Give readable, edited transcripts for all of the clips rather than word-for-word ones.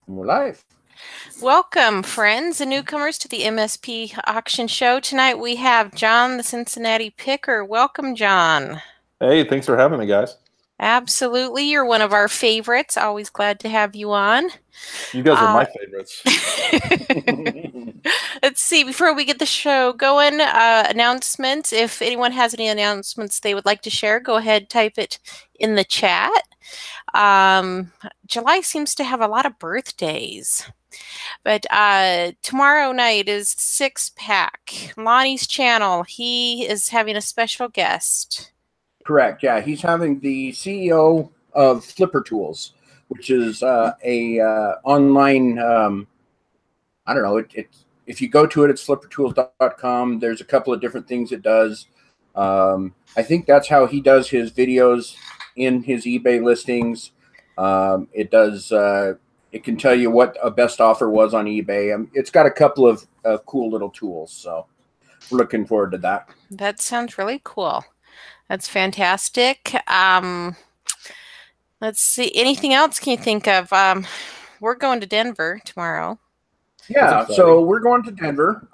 We're live. Welcome, friends and newcomers, to the MSP Auction Show. Tonight we have John, the Cincinnati Picker. Welcome, John. Hey, thanks for having me, guys. Absolutely. You're one of our favorites. Always glad to have you on. You guys are Uh, my favorites. Let's see, before we get the show going, announcements. If anyone has any announcements they would like to share, go ahead, type it in the chat. July seems to have a lot of birthdays. But tomorrow night is Six Pack, Lonnie's channel. He is having a special guest. Correct. Yeah, he's having the CEO of Flipper Tools, which is a online. I don't know. If you go to it, it's flippertools.com. There's a couple of different things it does. I think that's how he does his videos in his eBay listings. It does. It can tell you what a best offer was on eBay. It's got a couple of cool little tools. So we're looking forward to that. That sounds really cool. That's fantastic. Let's see. Anything else can you think of? We're going to Denver tomorrow. Yeah, so we're going to Denver.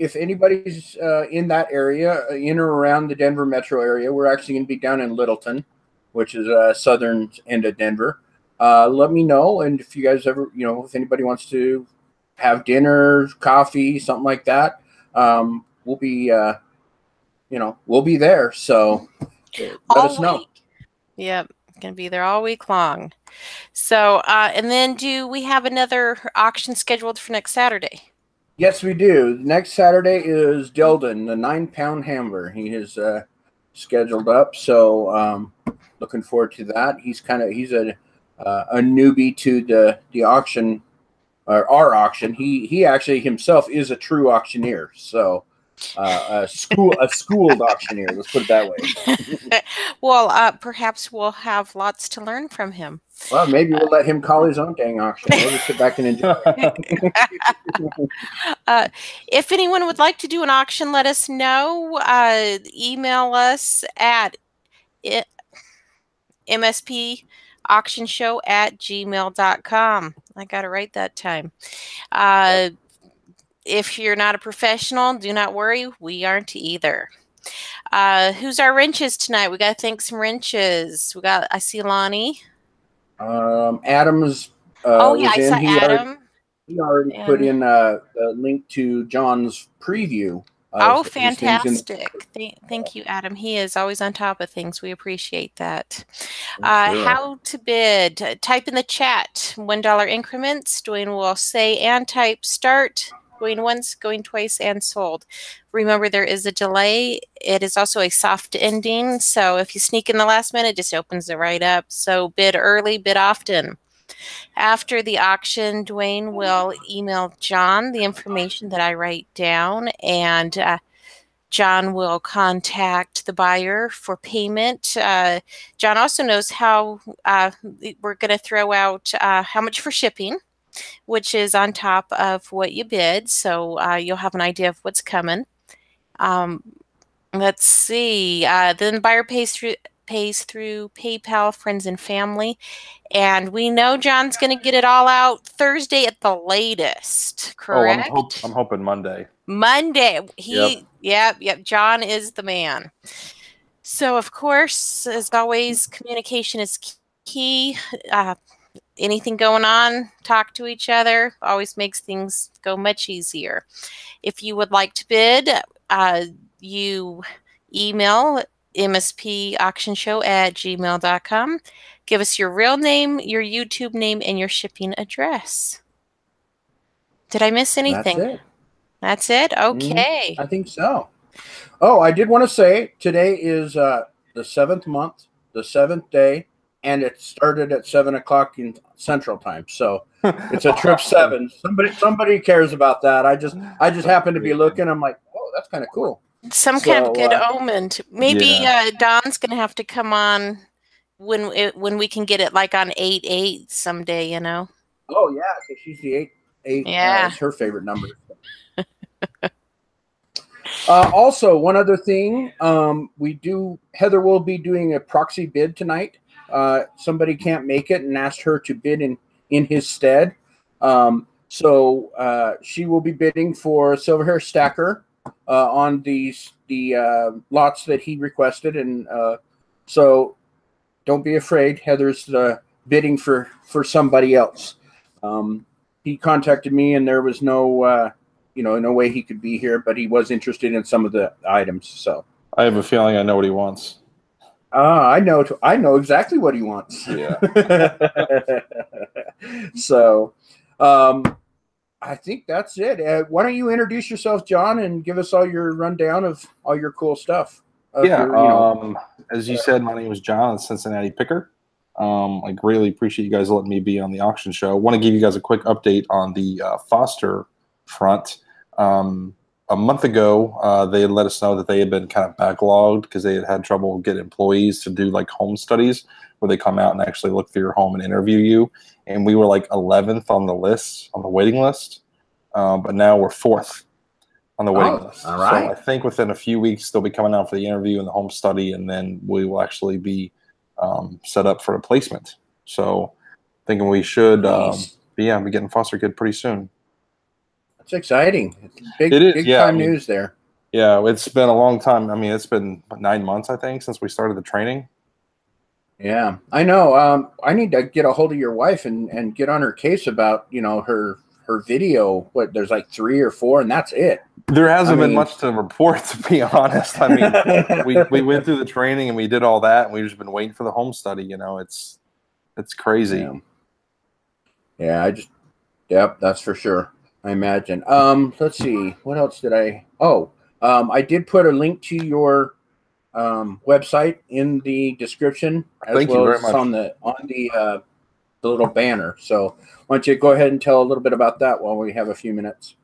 If anybody's in that area, in or around the Denver metro area, we're actually going to be down in Littleton, which is southern end of Denver. Let me know, and if you guys ever, if anybody wants to have dinner, coffee, something like that, we'll be, we'll be there. So let us know. Yep, going to be there all week long. So, and then do we have another auction scheduled for next Saturday? Yes, we do. Next Saturday is Delden, the 9-pound hammer. He is scheduled up, so looking forward to that. He's a newbie to the auction, or our auction. He actually himself is a true auctioneer, so a schooled auctioneer. Let's put it that way. Well, perhaps we'll have lots to learn from him. Well, maybe we'll let him call his own dang auction. We'll just sit back and enjoy it. If anyone would like to do an auction, let us know. Email us at mspauctionshow@gmail.com. I got it right that time. If you're not a professional, do not worry. We aren't either. Who's our wrenches tonight? We got to thank some wrenches. I see Lonnie. Adam's. Oh yeah, I saw Adam. He already put in a link to John's preview. Oh, fantastic. Thank you, Adam. He is always on top of things. We appreciate that. Sure. How to bid. Type in the chat. $1 increments. Dwayne will say and type start. Going once, going twice, and sold. Remember, there is a delay. It is also a soft ending. So if you sneak in the last minute, it just opens it right up. So bid early, bid often. After the auction, Dwayne will email John the information that I write down, and John will contact the buyer for payment. John also knows how we're going to throw out how much for shipping, which is on top of what you bid, so you'll have an idea of what's coming. Let's see. Then the buyer pays through PayPal, friends and family. And we know John's going to get it all out Thursday at the latest, correct? Oh, I'm hoping Monday. Monday. Yep. John is the man. So, of course, as always, communication is key. Anything going on, talk to each other. Always makes things go much easier. If you would like to bid, you email mspauctionshow@gmail.com. Give us your real name, your YouTube name, and your shipping address. Did I miss anything? That's it? Okay. I think so. Oh, I did want to say today is the 7th month, the 7th day, and it started at 7 o'clock in Central Time. So it's a trip 7. Somebody cares about that. I just happened to be looking. I'm like, oh, that's kind of cool. Some kind of good omen. Maybe Don's going to have to come on when we can get it like on 8/8 someday, you know. Oh yeah, because she's the 8/8. Yeah, it's her favorite number. Also, one other thing, Heather will be doing a proxy bid tonight. Somebody can't make it and asked her to bid in his stead. So she will be bidding for a silver hair stacker on the lots that he requested, and so don't be afraid. Heather's bidding for somebody else. He contacted me, and there was no no way he could be here, but he was interested in some of the items. So I have a feeling I know what he wants. I know exactly what he wants. Yeah. So I think that's it. Why don't you introduce yourself, John, and give us all your rundown of all your cool stuff? As you said, my name is John at Cincinnati Picker. I greatly appreciate you guys letting me be on the auction show. I want to give you guys a quick update on the Foster front. A month ago, they had let us know that they had been kind of backlogged because they had had trouble getting employees to do like home studies where they come out and actually look through your home and interview you. And we were like 11th on the list, on the waiting list. But now we're 4th on the waiting list. All right. So I think within a few weeks, they'll be coming out for the interview and the home study, and then we will actually be set up for a placement. So thinking we should be getting foster kid pretty soon. That's exciting. Big time news there. Yeah, it's been a long time. I mean, it's been 9 months, I think, since we started the training. Yeah, I know. I need to get a hold of your wife and get on her case about, her video. What, there's like 3 or 4, and that's it. There hasn't been much to report, to be honest. I mean, we went through the training and we did all that, and we've just been waiting for the home study. It's crazy. Yeah, that's for sure. I imagine. Let's see. What else did I? I did put a link to your website in the description, Thank you very much. on the little banner. So why don't you go ahead and tell a little bit about that while we have a few minutes?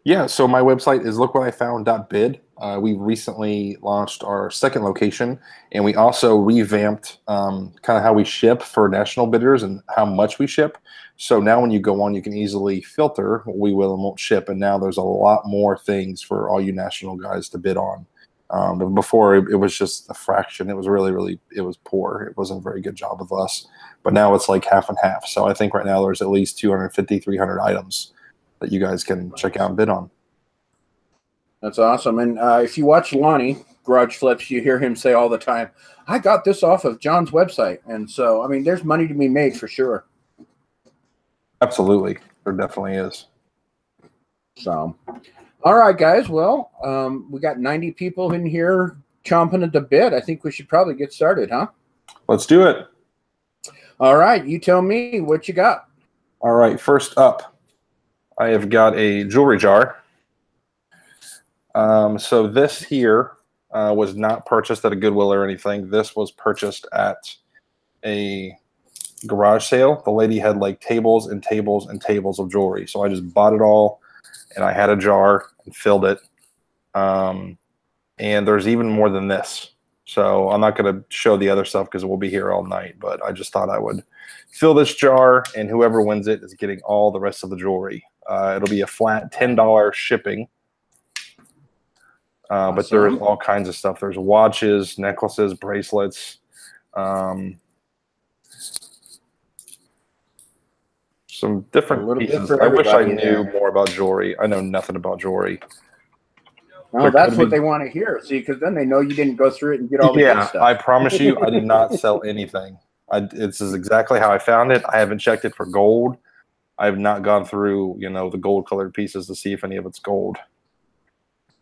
Yeah, so my website is lookwhatifound.bid. We recently launched our 2nd location, and we also revamped kind of how we ship for national bidders and how much we ship. So now when you go on, you can easily filter what we will and won't ship, and now there's a lot more things for all you national guys to bid on. But before, it was just a fraction. It was really it was poor. It wasn't a very good job of us. But now it's like half and half. So I think right now there's at least 250, 300 items that you guys can check out and bid on. That's awesome. And if you watch Lonnie Garage Flips, you hear him say all the time, I got this off of John's website. And so, I mean, there's money to be made for sure. Absolutely. There definitely is. So, all right, guys. Well, we got 90 people in here chomping at the bit. I think we should probably get started, huh? Let's do it. All right. You tell me what you got. All right. First up, I have got a jewelry jar. So this here was not purchased at a Goodwill or anything. This was purchased at a garage sale. The lady had like tables and tables and tables of jewelry. So I just bought it all, and I had a jar and filled it. And there's even more than this. So I'm not going to show the other stuff because we'll be here all night. But I just thought I would fill this jar, and whoever wins it is getting all the rest of the jewelry. It'll be a flat $10 shipping. Awesome. But there's all kinds of stuff. There's watches, necklaces, bracelets, some different pieces. I wish I knew more about jewelry. I know nothing about jewelry. No, that's what they want to hear. See, because then they know you didn't go through it and get all the good stuff. I promise you, I did not sell anything. This is exactly how I found it. I haven't checked it for gold. I have not gone through, the gold-colored pieces to see if any of it's gold.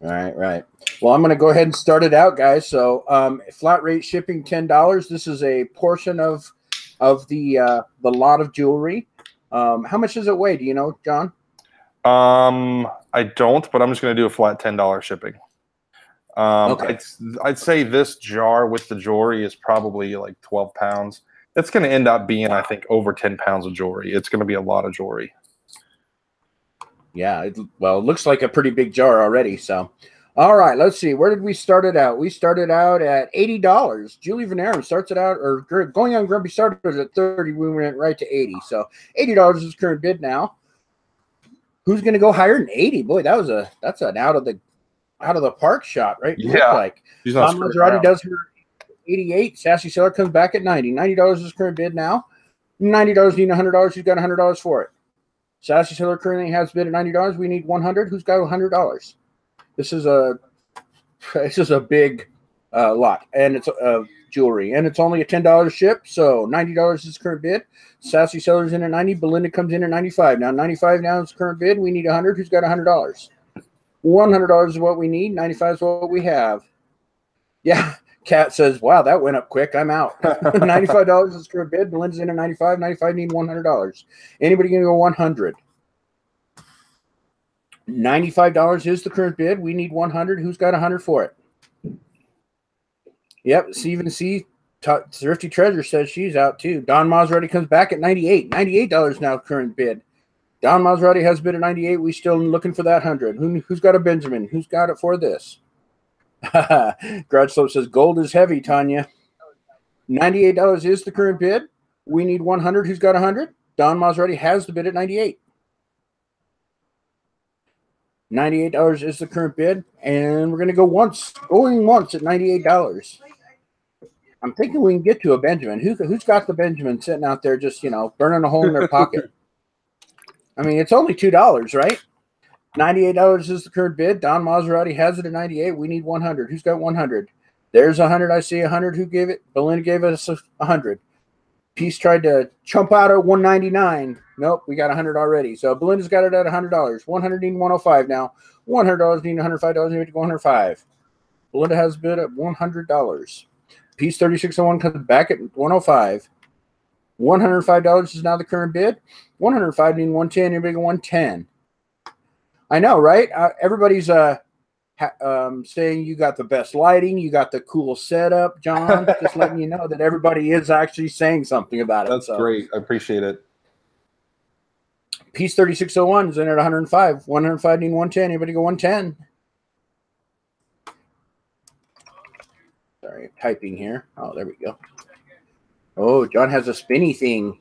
Right. Well, I'm going to go ahead and start it out, guys. So, flat rate shipping $10. This is a portion of the lot of jewelry. How much does it weigh? Do you know, John? I don't, but I'm just going to do a flat $10 shipping. Okay. I'd say this jar with the jewelry is probably like 12 pounds. It's going to end up being, I think, over 10 pounds of jewelry. It's going to be a lot of jewelry. Yeah, it looks like a pretty big jar already. So, all right, let's see. Where did we start it out? We started out at $80. Julie Venerum starts it out, or Going on Grumpy started at $30. We went right to $80. So $80 is current bid now. Who's going to go higher than $80? Boy, that's an out of the park shot, right? Yeah. Like Tom Maserati does her 88. Sassy Seller comes back at $90. $90 is current bid now. $90, you need $100. You've got $100 for it. Sassy Seller currently has bid at $90. We need 100. Who's got $100? This is a big lot, and it's jewelry, and it's only a $10 ship, so $90 is current bid. Sassy Seller's in at 90. Belinda comes in at 95. Now 95 now is current bid. We need 100. Who's got $100? $100 is what we need. 95 is what we have. Yeah. Kat says, wow, that went up quick. I'm out. $95 is current bid. Belinda's in at 95. 95 need $100. Anybody going to go 100? $95 is the current bid. We need 100. Who's got 100 for it? Yep. Stephen C. Thrifty Treasure says she's out too. Don Maserati comes back at 98. $98 now current bid. Don Maserati has bid at 98. We still looking for that 100. Who's got a Benjamin? Who's got it for this? Garage Slope says gold is heavy, Tanya. $98 is the current bid. We need 100. Who's got 100? Don Maserati has the bid at 98. $98 is the current bid, and we're going to go going once at $98. I'm thinking we can get to a Benjamin. Who's got the Benjamin sitting out there just, burning a hole in their pocket? I mean, it's only $2, right? $98 is the current bid. Don Maserati has it at 98. We need 100. Who's got 100? There's 100. I see 100. Who gave it? Belinda gave us 100. Peace tried to chump out at 199. Nope, we got 100 already. So Belinda's got it at $100. 100 need 105 now. $100 need $105. Need to go 105. Belinda has bid at $100. Peace 3601 comes back at 105. $105 is now the current bid. 105 need 110. Anybody go 110? I know, right? Everybody's saying you got the best lighting, you got the cool setup, John. Just letting you know that everybody is actually saying something about it. That's great. I appreciate it. Piece 3601 is in at 105. 105 need 110. Anybody go 110? Sorry, I'm typing here. Oh, there we go. Oh, John has a spinny thing.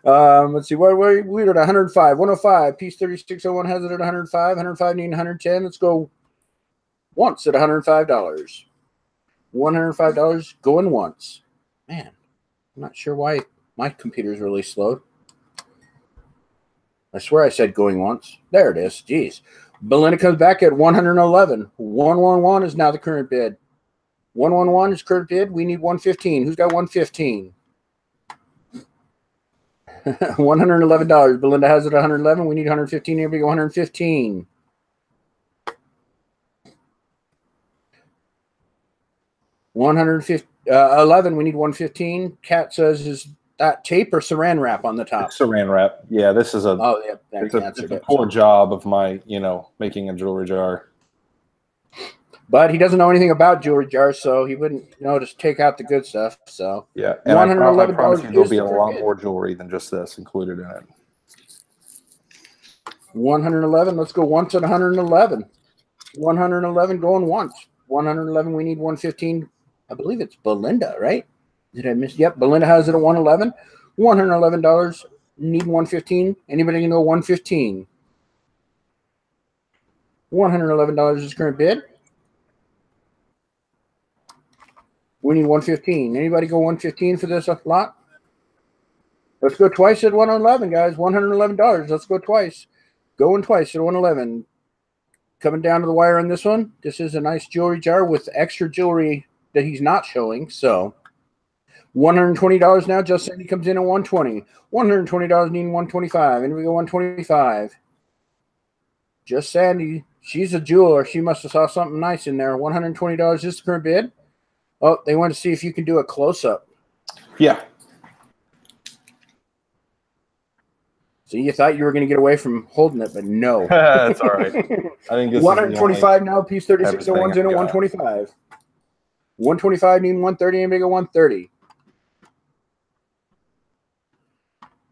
Let's see, we're at 105. 105. Piece 3601 has it at 105. 105 need 110. Let's go once at $105. $105 going once. Man, I'm not sure why my computer's really slow. I swear I said going once. There it is. Jeez. Belinda comes back at 111. 111 is now the current bid. 111 is current bid. We need 115. Who's got 115? $111. Belinda has it at 111. We need 115. Here we go. 115. $11. We need 115. Kat says, is that tape or saran wrap on the top? It's saran wrap. Yeah, this is a. Oh, yeah. It's a poor job of my, making a jewelry jar. But he doesn't know anything about jewelry jars, so he wouldn't just take out the good stuff. So yeah, and I promise you there'll be a lot more jewelry than just this included in it. 111. Let's go once at 111. 111 going once. 111. We need 115. I believe it's Belinda, right? Did I miss? Yep, Belinda has it at 111. $111. Need 115. Anybody can go 115. $111 is current bid. We need 115. Anybody go 115 for this lot? Let's go twice at 111, guys. $111. Let's go twice. Going twice at 111. Coming down to the wire on this one. This is a nice jewelry jar with extra jewelry that he's not showing. So $120 now. Just Sandy comes in at 120. $120 needing 125. And we go 125. Just Sandy. She's a jeweler. She must have saw something nice in there. $120 is the current bid. Oh, they want to see if you can do a close-up. Yeah. So you thought you were going to get away from holding it, but no. That's all right. I think this 125 now. Piece 3601's in at 125. 125 needing 130. Anybody go 130?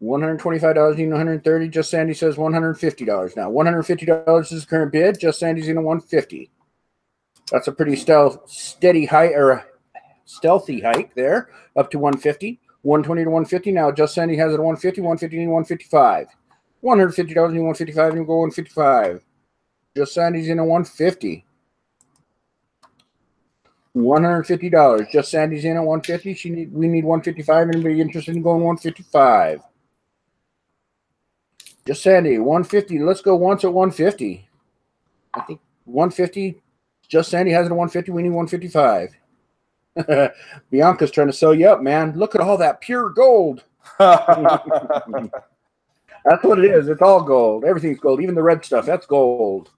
$125 needing 130. Just Sandy says $150 now. $150 is the current bid. Just Sandy's in at 150. That's a pretty steady height or stealthy hike there, up to 150. 120 to 150 now. Just Sandy has it at 150. 150 and 155. $150 and 155 and go 155. Just Sandy's in at 150. $150. Just Sandy's in at 150. We need 155. Anybody interested in going 155? Just Sandy, 150. Let's go once at 150. I think 150. Just Sandy has it at 150. We need 155. Bianca's trying to sell you up, man. Look at all that pure gold. That's what it is. It's all gold. Everything's gold. Even the red stuff. That's gold.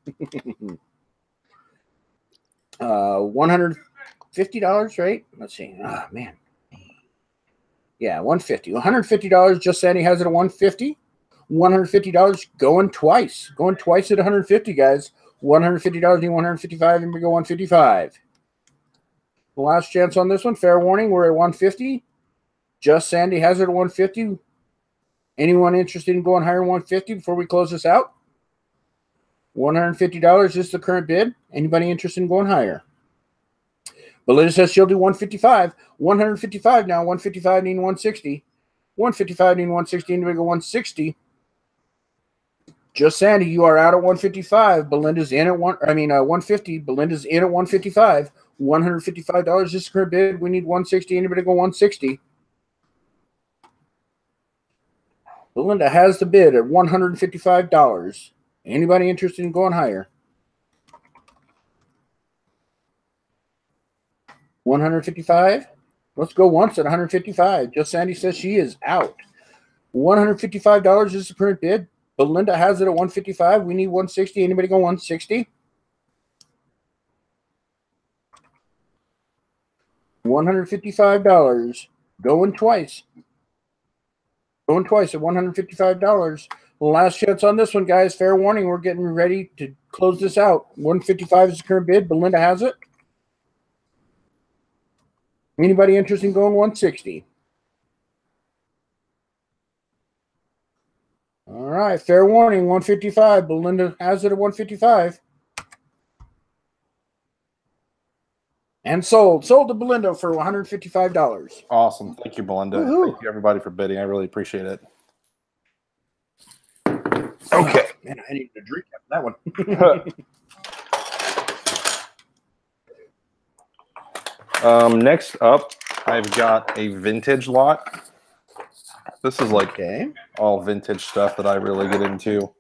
$150, right? Let's see. Oh, man. Yeah, $150. $150. Just Sandy has it at $150. $150 going twice. Going twice at $150, guys. $150 need 155, and we go 155. The last chance on this one. Fair warning. We're at 150. Just Sandy has it at 150. Anyone interested in going higher than 150 before we close this out? $150 is the current bid. Anybody interested in going higher? Belinda says she'll do 155. 155 now. 155 needing 160. 155 needing 160. And we go 160. Just Sandy, you are out at 155. Belinda's in at 150. Belinda's in at 155. $155 is the current bid. We need 160. Anybody go 160? Belinda has the bid at $155. Anybody interested in going higher? 155? Let's go once at 155. Just Sandy says she is out. $155 is the current bid. Belinda has it at 155. We need 160. Anybody go 160? $155. Going twice. Going twice at $155. Last chance on this one, guys. Fair warning. We're getting ready to close this out. 155 is the current bid. Belinda has it. Anybody interested in going 160? All right. Fair warning. 155. Belinda has it at 155. And sold. Sold to Belinda for $155. Awesome. Thank you, Belinda. Thank you, everybody, for bidding. I really appreciate it. Okay. Man, I need a drink after that one. Next up, I've got a vintage lot. This is like all vintage stuff that I really get into.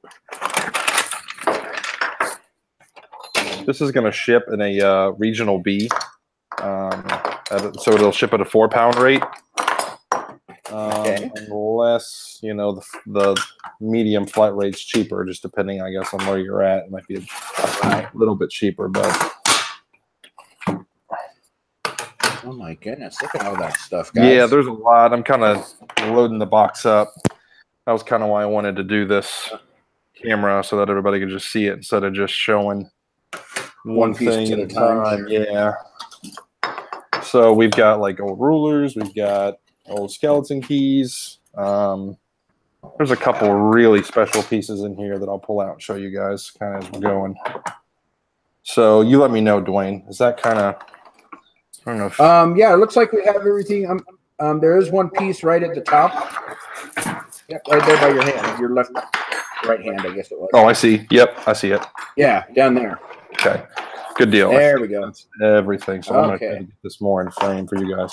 This is going to ship in a regional B. So it'll ship at a 4-pound rate. Unless, you know, the medium flight rate's cheaper, just depending, I guess, on where you're at. It might be a little bit cheaper, but... Oh, my goodness. Look at all that stuff, guys. Yeah, there's a lot. I'm kind of loading the box up. That was kind of why I wanted to do this camera, so that everybody could just see it instead of just showing one thing at a time. Yeah. So we've got like old rulers. We've got old skeleton keys. There's a couple really special pieces in here that I'll pull out and show you guys kind of as we're going. So you let me know, Dwayne. Is that kind of... I don't know if... yeah, it looks like we have everything. There is one piece right at the top. Yep, right there by your hand. Your right hand, I guess it was. Oh, I see. Yep, I see it. Yeah, down there. Okay. Good deal. There we go. That's everything. So I'm going to get this more in frame for you guys.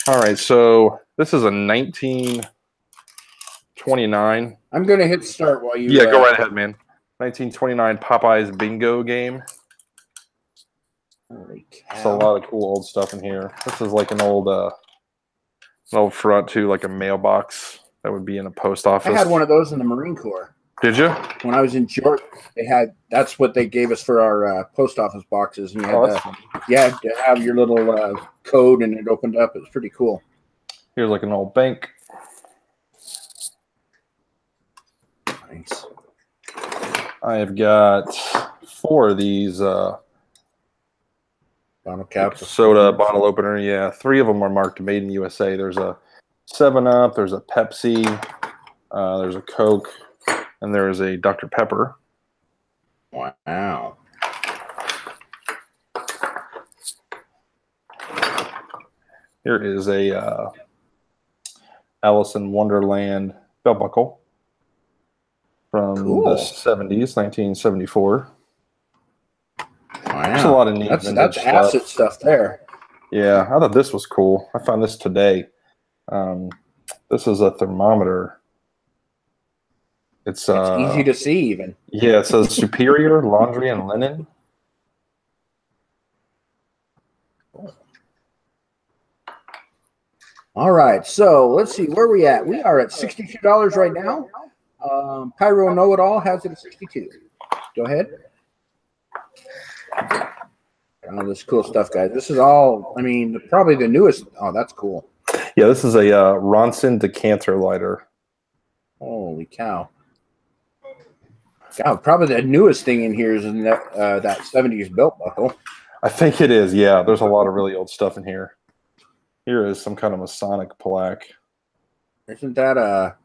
All right, so this is a 1929. I'm going to hit start while you... Yeah, go right ahead, man. 1929 Popeye's Bingo game. There's a lot of cool old stuff in here. This is like an old front too, like a mailbox that would be in a post office. I had one of those in the Marine Corps. Did you? When I was in Georgia, that's what they gave us for our post office boxes. And you had to have your little code, and it opened up. It was pretty cool. Here's like an old bank. Nice. I have got 4 of these. Bottle cap. Soda bottle opener. Yeah, 3 of them are marked Made in USA. There's a 7-Up. There's a Pepsi. There's a Coke. And there is a Dr. Pepper. Wow. Here is a Alice in Wonderland belt buckle from the 70s, 1974. Wow. There's a lot of neat that's acid stuff there. Yeah, I thought this was cool. I found this today. This is a thermometer. It's easy to see even. Yeah, it says Superior Laundry and Linen. All right, so let's see where we at. We are at $62 right now. Pyro Know It All has it at 62. Go ahead. All this cool stuff, guys. This is all, I mean, probably the newest. Oh, that's cool. Yeah, this is a Ronson decanter lighter. Holy cow. God, probably the newest thing in here is in that 70s belt buckle. I think it is, yeah. There's a lot of really old stuff in here. Here is some kind of Masonic plaque. Isn't that a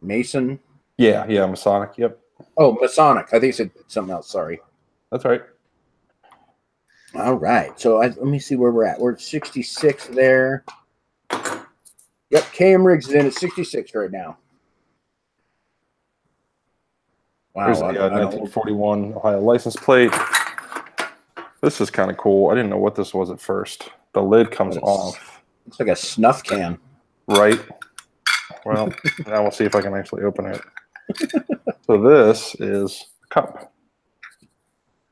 Mason? Yeah, Masonic, yep. Oh, Masonic. I think it said something else, sorry. That's right. All right, so let me see where we're at. We're at 66 there. Yep, KM Riggs is in at 66 right now. Wow. Here's a 1941 Ohio license plate. This is kind of cool. I didn't know what this was at first. The lid comes off. It's like a snuff can. Right. Well, now we'll see if I can actually open it. So this is a cup.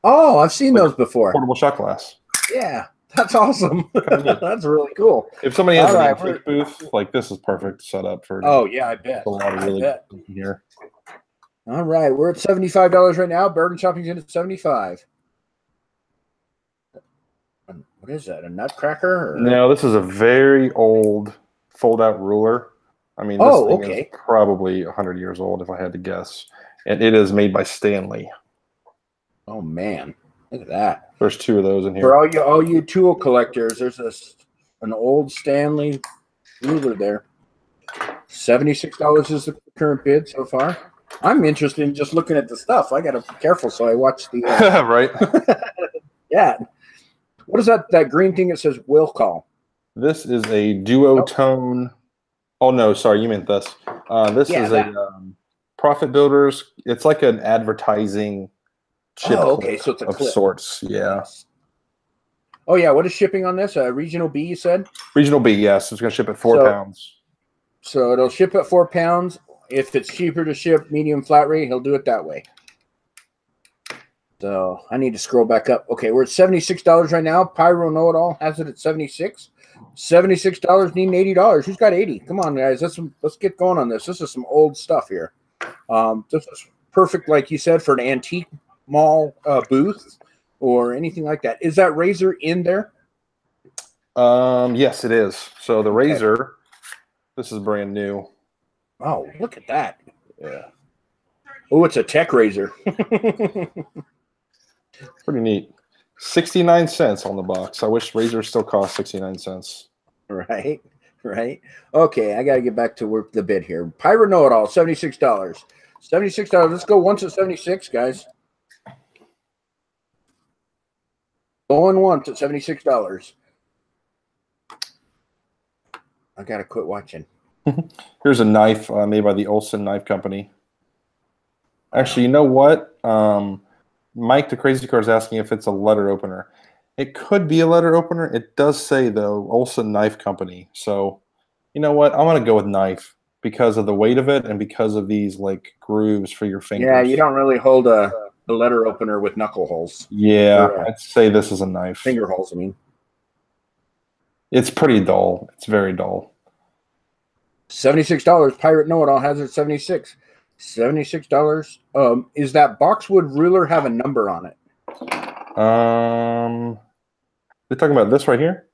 Oh, I've seen those before. Portable shot glass. Yeah, that's awesome. That's really cool. If somebody has an antique booth, like this is perfect setup for. Oh yeah, I bet. A lot of really good here. All right, we're at $75 right now. Bargain shopping's in at 75. What is that? A nutcracker? Or? No, this is a very old fold-out ruler. I mean, this thing is probably 100 years old if I had to guess, and it is made by Stanley. Oh man, look at that! There's two of those in here. For all you tool collectors, there's an old Stanley ruler there. $76 is the current bid so far. I'm interested in just looking at the stuff. I got to be careful, so I watch the right. Yeah. What is that green thing that says will call? This is a duotone. Oh no, sorry, you meant this. This is a Profit Builders. It's like an advertising chip. Oh, okay, so it's a of clip. Sorts. Yeah. Oh yeah, what is shipping on this? Regional B, you said? Regional B, yes. It's going to ship at 4 pounds. So it'll ship at 4 pounds. If it's cheaper to ship medium flat rate, he'll do it that way. So I need to scroll back up. Okay, we're at $76 right now. Pyro Know It All has it at 76. $76 needing $80. Who's got 80? Come on, guys. Let's get going on this. This is some old stuff here. This is perfect, like you said, for an antique mall booth or anything like that. Is that razor in there? Yes, it is. So the razor, this is brand new. Oh, look at that. Yeah. Oh, it's a tech razor. Pretty neat. 69 cents on the box. I wish razors still cost 69 cents. Right. Okay, I got to get back to the bid here. Pyro Know It All, $76. $76. Let's go once at 76, guys. Going once at $76. I got to quit watching. Here's a knife made by the Olson Knife Company. Actually, you know what? Mike, the Crazy Car, is asking if it's a letter opener. It could be a letter opener. It does say, though, Olson Knife Company. So, you know what? I'm going to go with knife because of the weight of it and because of these, like, grooves for your fingers. Yeah, you don't really hold a letter opener with knuckle holes. Yeah, I'd say this is a knife. Finger holes, I mean. It's pretty dull. It's very dull. $76. Pirate Know It All has it at 76. $76. Is that boxwood ruler have a number on it? You're talking about this right here?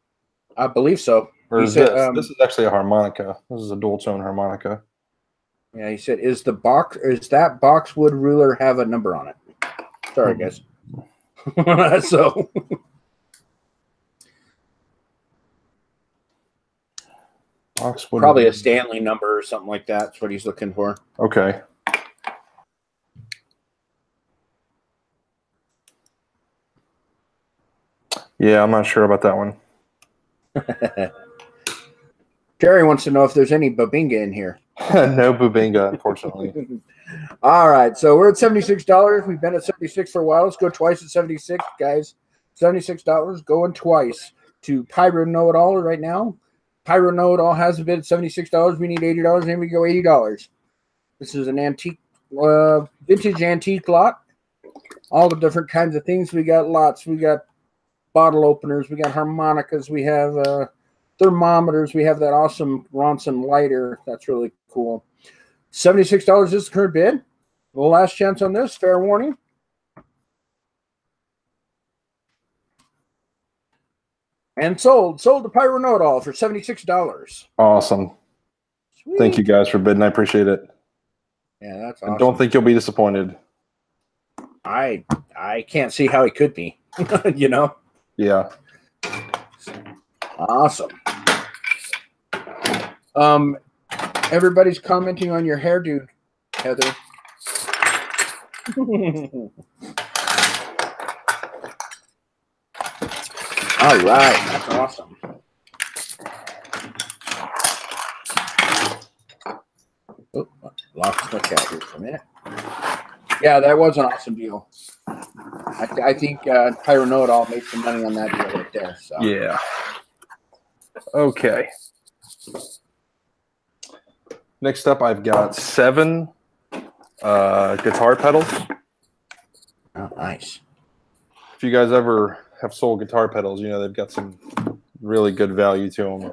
I believe so. Or is this? This is actually a harmonica. This is a dual tone harmonica. Yeah, he said, is that boxwood ruler have a number on it? Sorry, guys. So boxwood probably a Stanley number or something like that. That's what he's looking for. Okay. Yeah, I'm not sure about that one. Terry wants to know if there's any Babinga in here. No Babinga, unfortunately. All right, so we're at $76. We've been at 76 for a while. Let's go twice at 76, guys. $76 going twice to Pyro Know It All right now. Pyro Know It All has a bid at $76. We need $80, and we go $80. This is an antique vintage antique lot. All the different kinds of things. We got lots. We got bottle openers. We got harmonicas. We have thermometers. We have that awesome Ronson lighter. That's really cool. $76 is the current bid. The last chance on this. Fair warning. And sold to Pyro Know-It-All for $76. Awesome. Sweet. Thank you guys for bidding. I appreciate it. Yeah, that's awesome. awesome. I don't think you'll be disappointed. I can't see how he could be. You know? Yeah. Awesome. Everybody's commenting on your hairdo, Heather. All right, that's awesome. Oh, lost my chat here for a minute. Yeah, that was an awesome deal. I think Pyro Know-It-All made some money on that deal right there. So. Yeah. Okay. Next up, I've got 7 guitar pedals. Oh, nice. If you guys ever have sold guitar pedals, you know they've got some really good value to them.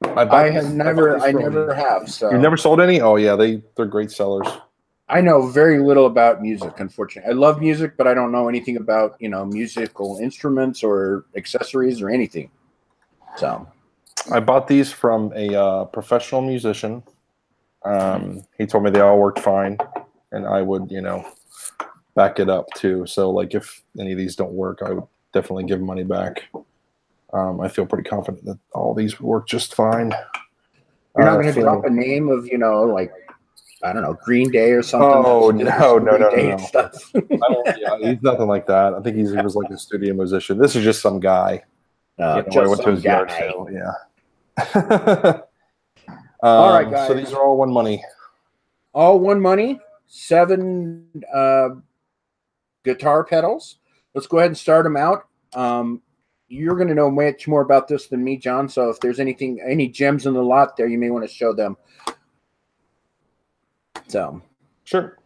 I never have. So. You've never sold any? Oh yeah, they're great sellers. I know very little about music, unfortunately. I love music, but I don't know anything about, you know, musical instruments or accessories or anything. So I bought these from a professional musician. He told me they all worked fine, and I would, you know, back it up too. So like if any of these don't work, I would definitely give money back. I feel pretty confident that all these work just fine. You're not going to drop a name of, you know, like, I don't know, Green Day or something. Oh, no. Stuff. He's nothing like that. I think he was like a studio musician. This is just some guy. Just I went to his yard sale. Yeah. All right, guys. So these are all one money. All one money. 7 guitar pedals. Let's go ahead and start them out. You're going to know much more about this than me, John. So if there's any gems in the lot there, you may want to show them. So sure,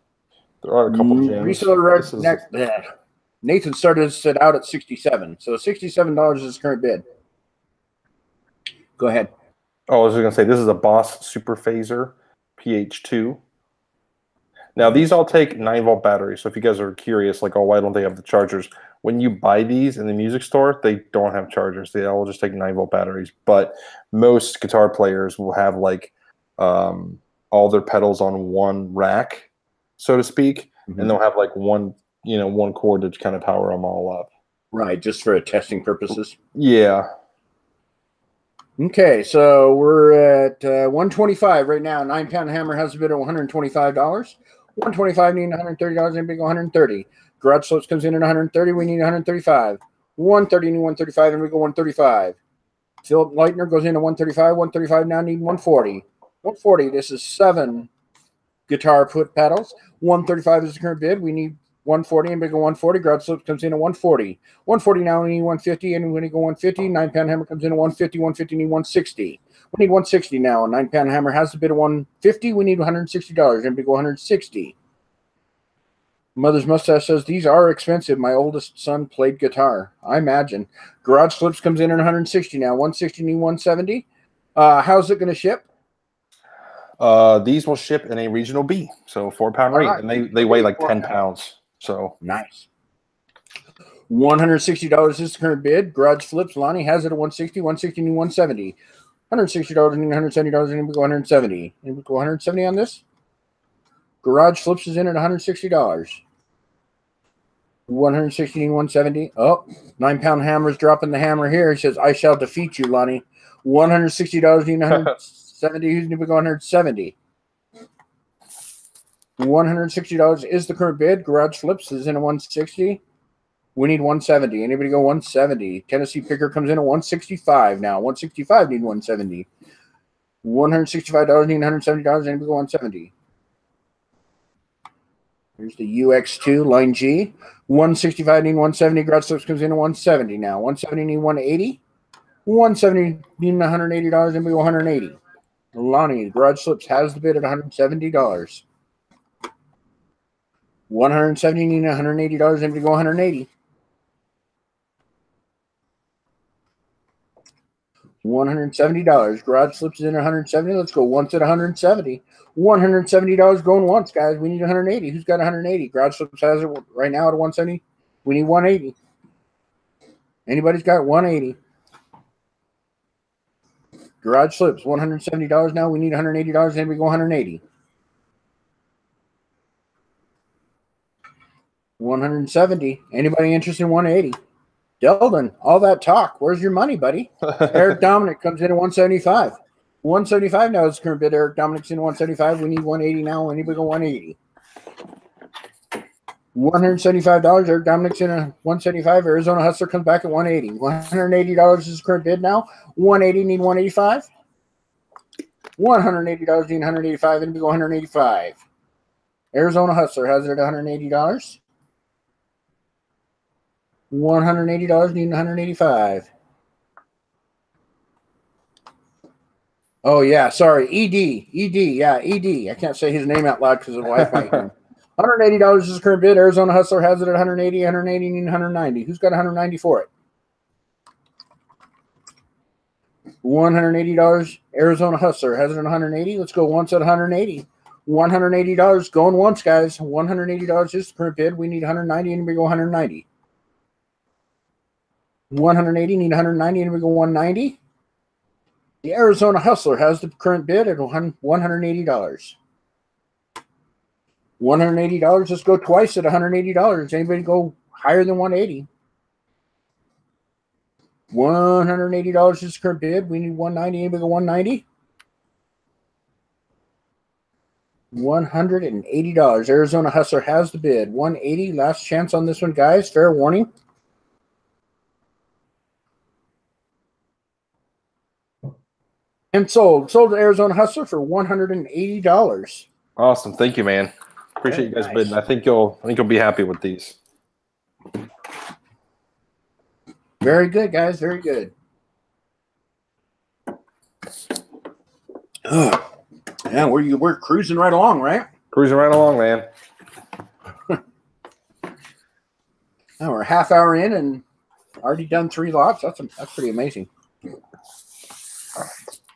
there are a couple of gems. Reseller next. Nathan started it out at $67, so $67 is his current bid. Go ahead. Oh, I was going to say this is a Boss Super Phaser PH2. Now these all take 9-volt batteries. So if you guys are curious, like, oh, why don't they have the chargers? When you buy these in the music store, they don't have chargers. They all just take 9-volt batteries. But most guitar players will have like all their pedals on one rack, so to speak, and they'll have like one cord to kind of power them all up. Right, just for testing purposes. Yeah. Okay, so we're at 125 right now. 9-pound hammer has a bid of $125. 125 need $130, and big 130. Garage slips comes in at 130. We need 135. 130 need 135, and we go 135. Philip Leitner goes in at 135. 135 now need 140. 140. This is 7 guitar foot pedals. 135 is the current bid. We need 140 and big 140. Garage slips comes in at 140. 140 now we need 150, and when we go 150, 9-pound hammer comes in at 150. 150 need 160. We need 160 now. A 9-pound hammer has the bid of 150. We need $160, and big 160. Mother's Mustache says, these are expensive. My oldest son played guitar. I imagine. Garage Slips comes in at 160 now. 160 need 170. How's it going to ship? These will ship in a regional B, so 4-pound rate, and they weigh like 10 pounds. So nice. $160 is the current bid. Garage Flips, Lonnie has it at 160. 160 need 170. $160 need $170, and we go 170. And we go 170 on this. Garage Flips is in at $160. 160 need 170. Oh, 9-pound hammer's dropping the hammer here. He says, I shall defeat you, Lonnie. $160 need 170. Who's going to go 170? $160 is the current bid. Garage Flips is in at 160. We need 170. Anybody go 170? Tennessee Picker comes in at 165 now. 165 need 170. $165 need $170. Anybody go 170? Here's the UX2 line G. 165 need 170. Garage Slips comes in at 170 now. 170 need 180. 170 need $180, and we go 180. Lonnie, Garage Slips has the bid at $170. 170, need $180. Anybody go 180? $170. Garage Slips is in 170. Let's go once at 170. $170 going once, guys. We need 180. Who's got 180? Garage Slips has it right now at 170. We need 180. Anybody's got 180? Garage Slips, $170 now. We need $180. Anybody go 180? 170. Anybody interested in 180? Delden, all that talk. Where's your money, buddy? Eric Dominic comes in at 175. 175 now is the current bid. Eric Dominic's in 175. We need 180 now. Anybody go 180? $175. Eric Dominic's in a 175. Arizona Hustler comes back at 180. $180 is the current bid now. 180 need 185. $180 need 185. Anybody go 185? Arizona Hustler has it at $180. $180 need 185. Oh yeah, sorry. ED. Yeah, ED. I can't say his name out loud because the wife might hear him. $180 is the current bid. Arizona Hustler has it at 180. 180 need 190. Who's got 190 for it? $180. Arizona Hustler has it at 180. Let's go once at 180. $180 going once, guys. $180 is the current bid. We need 190. Anybody go 190? 180 need 190. Anybody go 190? The Arizona Hustler has the current bid at $180. $180. Let's go twice at $180. Anybody go higher than 180? $180 is the current bid. We need 190. Anybody go 190? $180. Arizona Hustler has the bid. 180. Last chance on this one, guys. Fair warning. And sold. Sold to Arizona Hustler for $180. Awesome. Thank you, man. Appreciate you guys bidding. I think you'll be happy with these. Very good, guys. Very good. Yeah, we're cruising right along, right? Cruising right along, man. Now we're a half hour in and already done 3 lots. That's pretty amazing.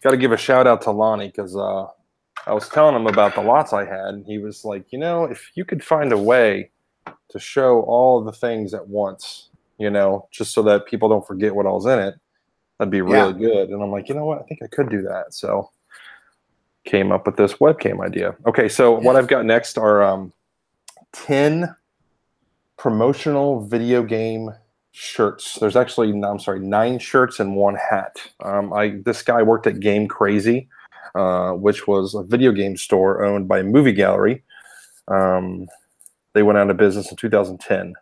Got to give a shout out to Lonnie because I was telling him about the lots I had, and he was like, you know, if you could find a way to show all the things at once, you know, just so that people don't forget what all's in it, that'd be really good. And I'm like, you know what? I think I could do that. So came up with this webcam idea. Okay, so what I've got next are 10 promotional video game shirts. There's actually, no, I'm sorry, 9 shirts and 1 hat. This guy worked at Game Crazy, which was a video game store owned by a movie gallery. They went out of business in 2010.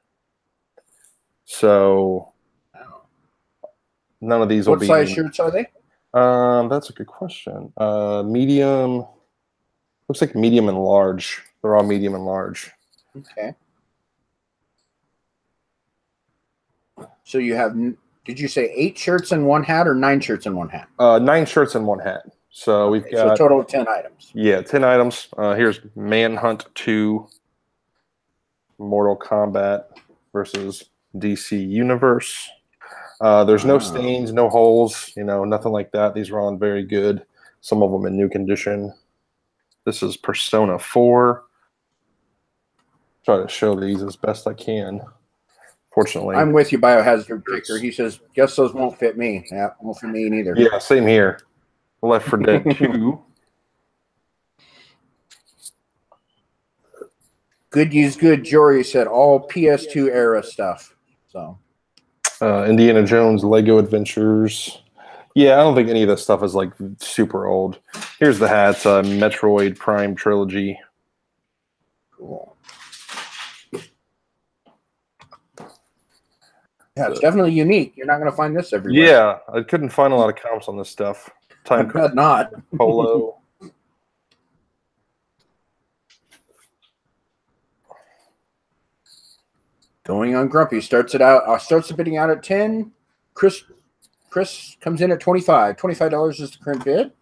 So none of these will be. What size shirts are they? That's a good question. Medium. Looks like medium and large. They're all medium and large. Okay. So you have, did you say 8 shirts and 1 hat or 9 shirts and 1 hat? 9 shirts and 1 hat. So we've got a total of 10 items. Yeah, 10 items. Here's Manhunt 2, Mortal Kombat versus DC Universe. There's no stains, no holes, you know, nothing like that. These are all in very good. Some of them in new condition. This is Persona 4. Try to show these as best I can. Fortunately, I'm with you, Biohazard Picker. He says, guess those won't fit me. Yeah, won't fit me neither. Yeah, same here. Left 4 Dead 2. Good use good. Jory said all PS2 era stuff. So Indiana Jones Lego Adventures. Yeah, I don't think any of this stuff is like super old. Here's the hats. Metroid Prime Trilogy. Cool. Yeah, it's definitely unique. You're not going to find this everywhere. Yeah, I couldn't find a lot of comps on this stuff. Time code not. Polo. Going on Grumpy starts the bidding out at 10. Chris comes in at 25. $25 is the current bid.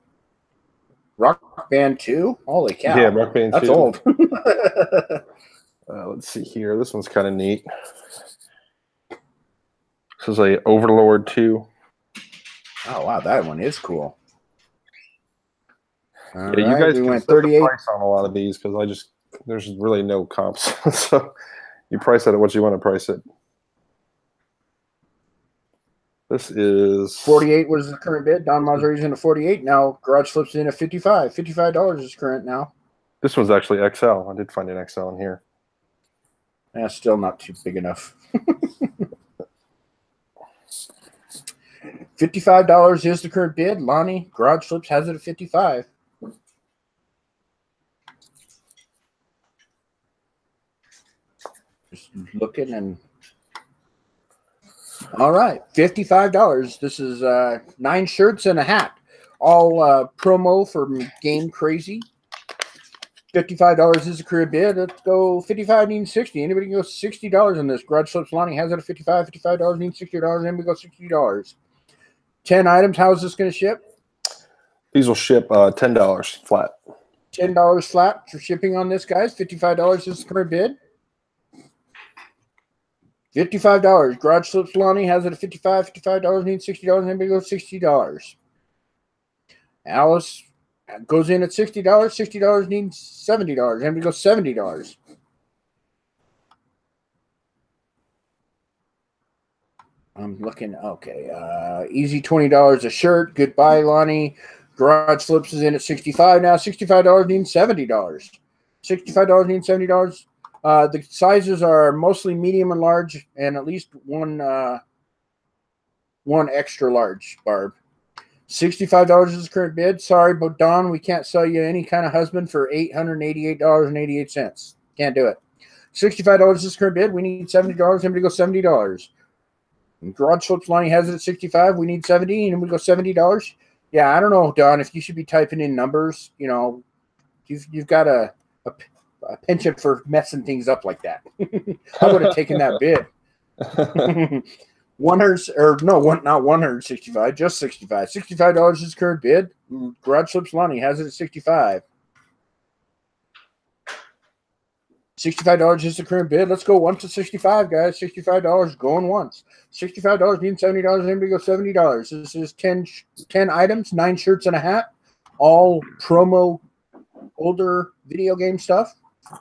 Rock Band 2? Holy cow. Yeah, Rock Band 2. That's old. Let's see here. This one's kind of neat. This is a Overlord 2. Oh, wow. That one is cool. All yeah, you right, guys we can went set the 38. price on a lot of these because there's really no comps. So you price it at what you want to price it. This is 48 was the current bid. Don Maserati's in at 48. Now Garage Flip's in at 55. $55 is current now. This one's actually XL. I did find an XL in here. Yeah, still not too big enough. $55 is the current bid. Lonnie, Garage Flips has it at 55. Just looking and all right, $55. This is 9 shirts and a hat. All promo from Game Crazy. $55 is the career bid. Let's go 55 needs 60. Anybody can go $60 on this. Garage Flips Lonnie has it at 55. $55 needs $60. And we go $60. 10 items. How is this going to ship? These will ship $10 flat. $10 flat for shipping on this, guys. $55 is the current bid. $55. Garage Flips Lonnie has it at 55. $55 needs $60. And we go $60. Alice goes in at $60. $60 needs $70. And we go $70. I'm looking. Okay. Easy $20 a shirt. Goodbye, Lonnie. Garage Flips is in at 65 now. $65 needs $70. $65 needs $70. The sizes are mostly medium and large, and at least one extra large, Barb. $65 is the current bid. Sorry, but Don, we can't sell you any kind of husband for $888.88. Can't do it. $65 is the current bid. We need $70. Everybody go $70. And Garage Flips Lonnie has it at 65. We need 70, and we go $70. Yeah, I don't know, Don, if you should be typing in numbers. You know, you've got a penchant for messing things up like that. I would have taken that bid. 165, just 65. $65 is current bid. Garage Flips Lonnie has it at 65. $65 is the current bid. Let's go once to 65, guys. $65 going once. $65 means $70. Anybody go $70. This is 10 items, 9 shirts and a hat. All promo older video game stuff.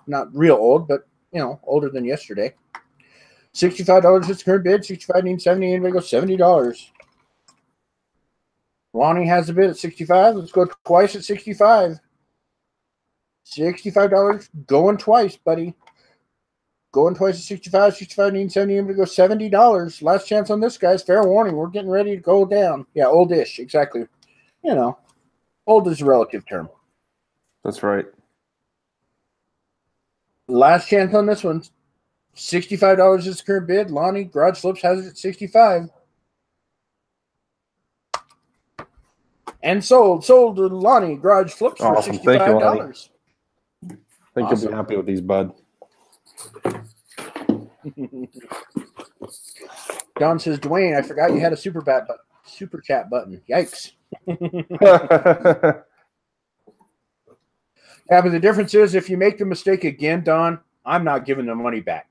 Not real old, but you know, older than yesterday. $65 is the current bid. 65 needs 70. Anybody go $70. Lonnie has a bid at 65. Let's go twice at 65. $65 going twice, buddy. Going twice at 65. 65 needs 70. Anybody go $70. Last chance on this, guys. Fair warning. We're getting ready to go down. Yeah, oldish. Exactly. You know, old is a relative term. That's right. Last chance on this one. $65 is the current bid. Lonnie, Garage Flips has it at 65. And sold to Lonnie, Garage Flips for Awesome. $65. Thank you, Lonnie. I think Awesome. you'll be happy with these, bud. Don says, Dwayne, I forgot you had a super chat button. Yikes. Yeah, but the difference is if you make the mistake again, Don, I'm not giving the money back.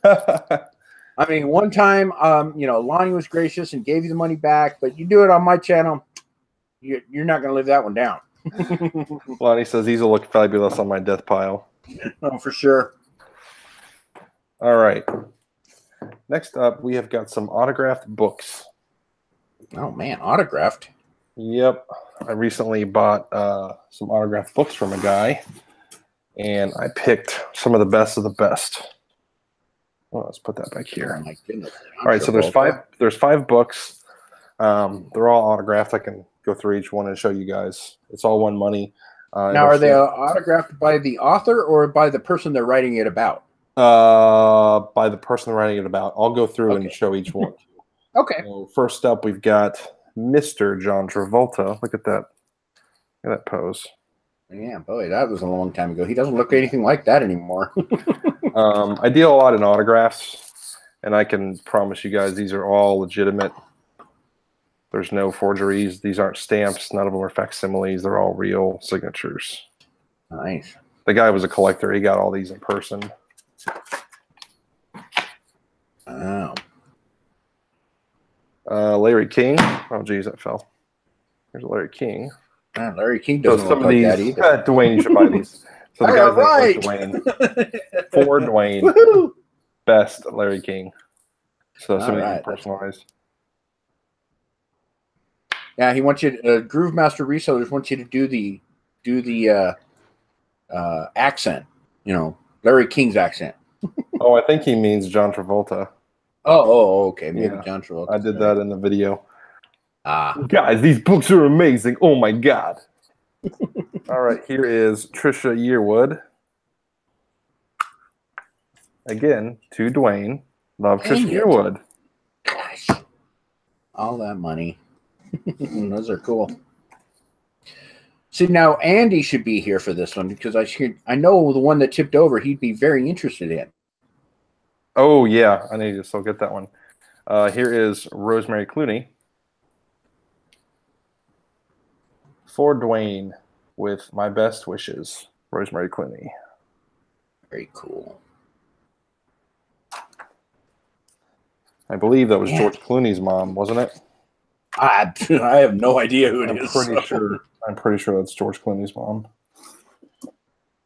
I mean, one time, you know, Lonnie was gracious and gave you the money back, but you do it on my channel, you're not going to live that one down. Lonnie says these will look fabulous on my death pile. Oh, for sure. All right. Next up, we have got some autographed books. Oh, man, autographed. Yep. I recently bought some autographed books from a guy, and I picked some of the best of the best. Well, let's put that back here. Oh, my goodness. All right, so there's five books. They're all autographed. I can go through each one and show you guys. It's all one money. Now, are they autographed by the author or by the person they're writing it about? By the person they're writing it about. I'll go through and show each one. Okay. So first up, we've got Mr. John Travolta. Look at that. Look at that pose. Yeah, boy, that was a long time ago. He doesn't look anything like that anymore. I deal a lot in autographs, and I can promise you guys these are all legitimate. There's no forgeries. These aren't stamps. None of them are facsimiles. They're all real signatures. Nice. The guy was a collector. He got all these in person. Wow. Larry King. Oh, geez, that fell. Here's Larry King. Larry King doesn't look like that either. Dwayne, you should buy these. So the All guy's right. name was Dwayne. For Dwayne. Woohoo! Best Larry King. So All somebody right. personalized. Yeah, he wants you. Groove Master Resellers wants you to do the accent. You know, Larry King's accent. Oh, I think he means John Travolta. Oh, okay. Maybe Yeah, John Travolta. I did that in the video. Ah, Guys, these books are amazing. Oh my god. All right, here is Trisha Yearwood. Again, to Dwayne. Love Trisha Yearwood. gosh, all that money. Those are cool. See, now Andy should be here for this one because I know the one that tipped over he'd be very interested in. Oh yeah, I need to still get that one. Here is Rosemary Clooney. For Dwayne, with my best wishes, Rosemary Clooney. Very cool. I believe that was George Clooney's mom, wasn't it? I have no idea who it is. I'm pretty sure that's George Clooney's mom.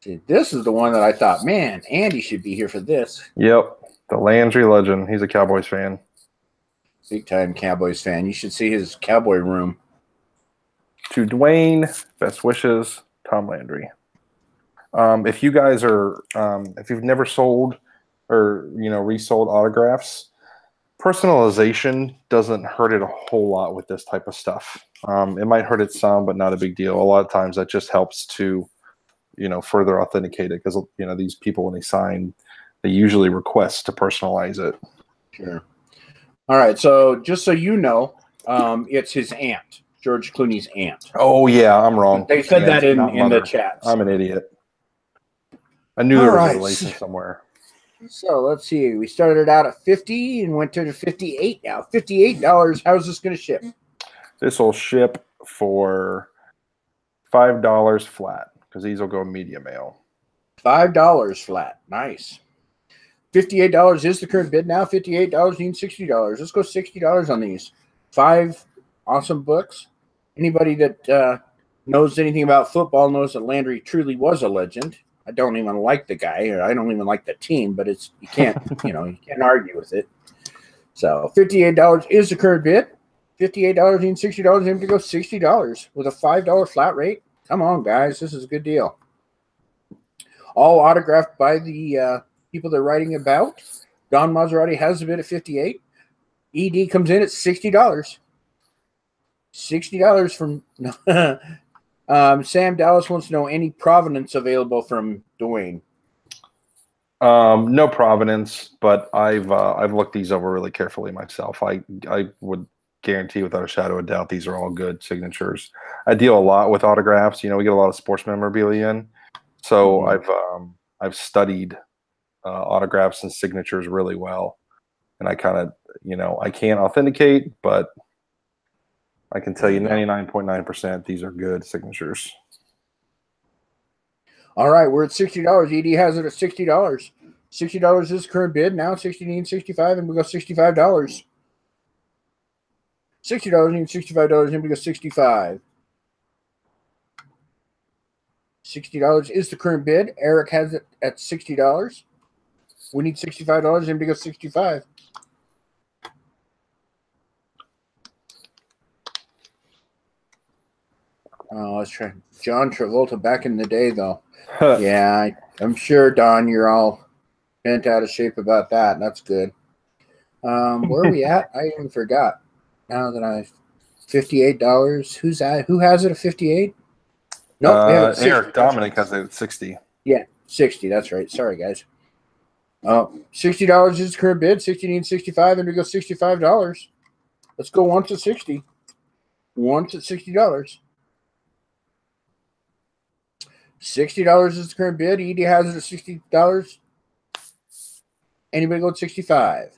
See, this is the one that I thought, man, Andy should be here for this. Yep, the Landry legend. He's a Cowboys fan. Big time Cowboys fan. You should see his Cowboy room. To Dwayne, best wishes, Tom Landry. If you guys are, if you've never sold or resold autographs, personalization doesn't hurt it a whole lot with this type of stuff. It might hurt it some, but not a big deal. A lot of times that just helps to, further authenticate it because these people when they sign, they usually request to personalize it. Sure. All right. So just so you know, it's his aunt. George Clooney's aunt. Oh yeah, I'm wrong. They said that in the chat. I'm an idiot. I knew there was a relation somewhere. So let's see. We started out at 50 and went to 58 now. $58. How's this going to ship? This will ship for $5 flat because these will go media mail. $5 flat. Nice. $58 is the current bid now. $58 needs $60. Let's go $60 on these. 5 awesome books. Anybody that knows anything about football knows that Landry truly was a legend. I don't even like the guy, or I don't even like the team, but you can't, you can't argue with it. So $58 is the current bid. $58 needs $60. Him to go $60 with a $5 flat rate. Come on, guys, this is a good deal. All autographed by the people they're writing about. Don Maserati has a bid at $58. ED comes in at $60. $60 from Sam Dallas wants to know any provenance available from Dwayne. No provenance, but I've looked these over really carefully myself. I would guarantee without a shadow of a doubt these are all good signatures. I deal a lot with autographs. We get a lot of sports memorabilia in, so I've studied autographs and signatures really well, and I kind of I can't authenticate, but I can tell you 99.9% these are good signatures. All right, we're at $60. ED has it at $60. $60 is current bid. Now $60 needs $65, and we go $65. $60 needs $65, and we go $65. $60 is the current bid. Eric has it at $60. We need $65, and we go $65. Oh, I was trying John Travolta back in the day, though. Yeah, I'm sure, Don, you're all bent out of shape about that. That's good. Where are we at? I even forgot. Now that $58. Who's that? Who has it at 58? Nope. Eric Dominic has it at 60. Yeah, 60. That's right. Sorry, guys. $60 is the current bid. 60 needs 65, and we go $65. Let's go once at 60. Once at $60. $60 is the current bid. ED has it at $60. Anybody go at 65?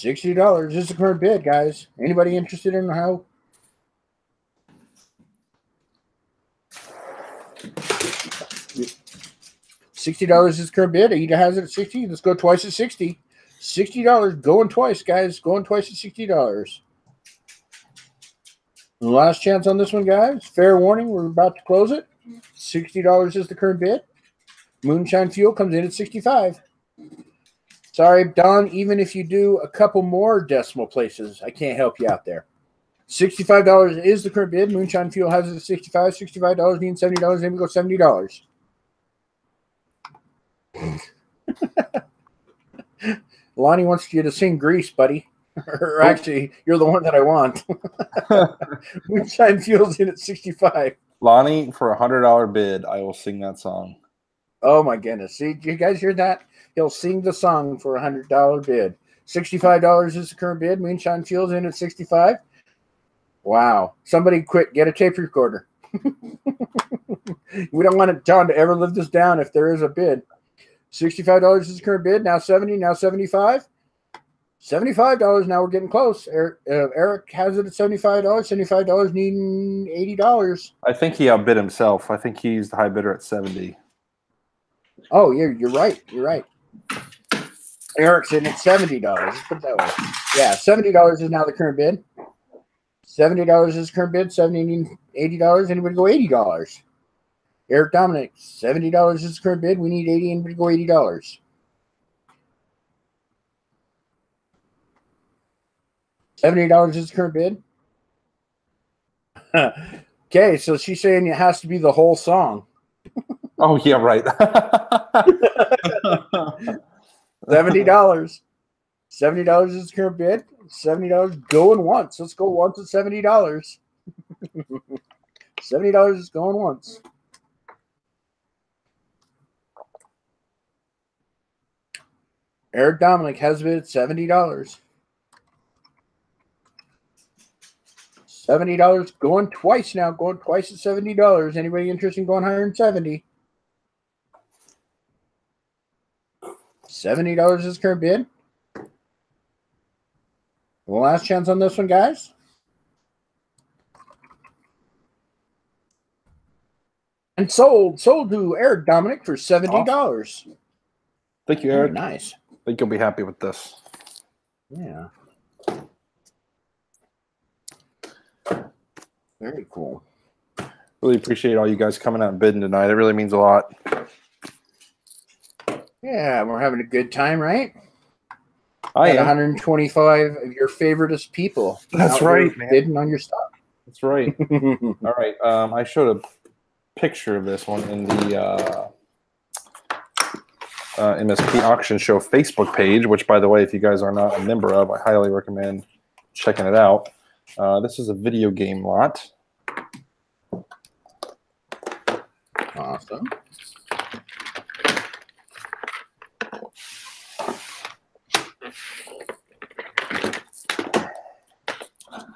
$60 is the current bid, guys. Anybody interested in how? $60 is the current bid. Ada has it at 60. Let's go twice at 60. $60 going twice, guys. Going twice at $60. Last chance on this one, guys. Fair warning, we're about to close it. $60 is the current bid. Moonshine Fuel comes in at 65. Sorry, Don, even if you do a couple more decimal places, I can't help you out there. $65 is the current bid. Moonshine Fuel has it at 65. $65 means $70. Then we go $70. Lonnie wants you to sing Grease, buddy. Or actually, you're the one that I want. Moonshine Fuel's in at 65. Lonnie, for $100 bid, I will sing that song. Oh my goodness! See, you guys hear that? He'll sing the song for $100 bid. $65 is the current bid. Moonshine Fuel's in at 65. Wow! Somebody quick, get a tape recorder. We don't want John to ever live this down if there is a bid. $65 is the current bid. Now 70. Now 75. $75. Now we're getting close. Eric has it at $75. $75 needing $80. I think he outbid himself. I think he's the high bidder at 70. Oh, you're right. You're right. Eric's in at $70. Let's put it that way. Yeah, $70 is now the current bid. $70 is the current bid. $70 needing $80. Anybody go $80? Eric Dominic, $70 is the current bid. We need $80. Anybody go $80? $70 is the current bid. Okay, so she's saying it has to be the whole song. Oh, yeah, right. $70. $70 is the current bid. $70 going once. Let's go once at $70. $70 is going once. Eric Dominic has bid at $70. $70 going twice now. Going twice at $70. Anybody interested in going higher than 70? $70 is current bid. One last chance on this one, guys. And sold to Eric Dominic for $70. Awesome. Thank you, Eric. Very nice. I think you'll be happy with this. Yeah. Very cool. Really appreciate all you guys coming out and bidding tonight. It really means a lot. Yeah, we're having a good time, right? I am. 125 of your favoriteest people. That's right, man. Bidding on your stuff. That's right. All right. I showed a picture of this one in the MSP Auction Show Facebook page, which, by the way, if you guys are not a member of, I highly recommend checking it out. This is a video game lot. Awesome.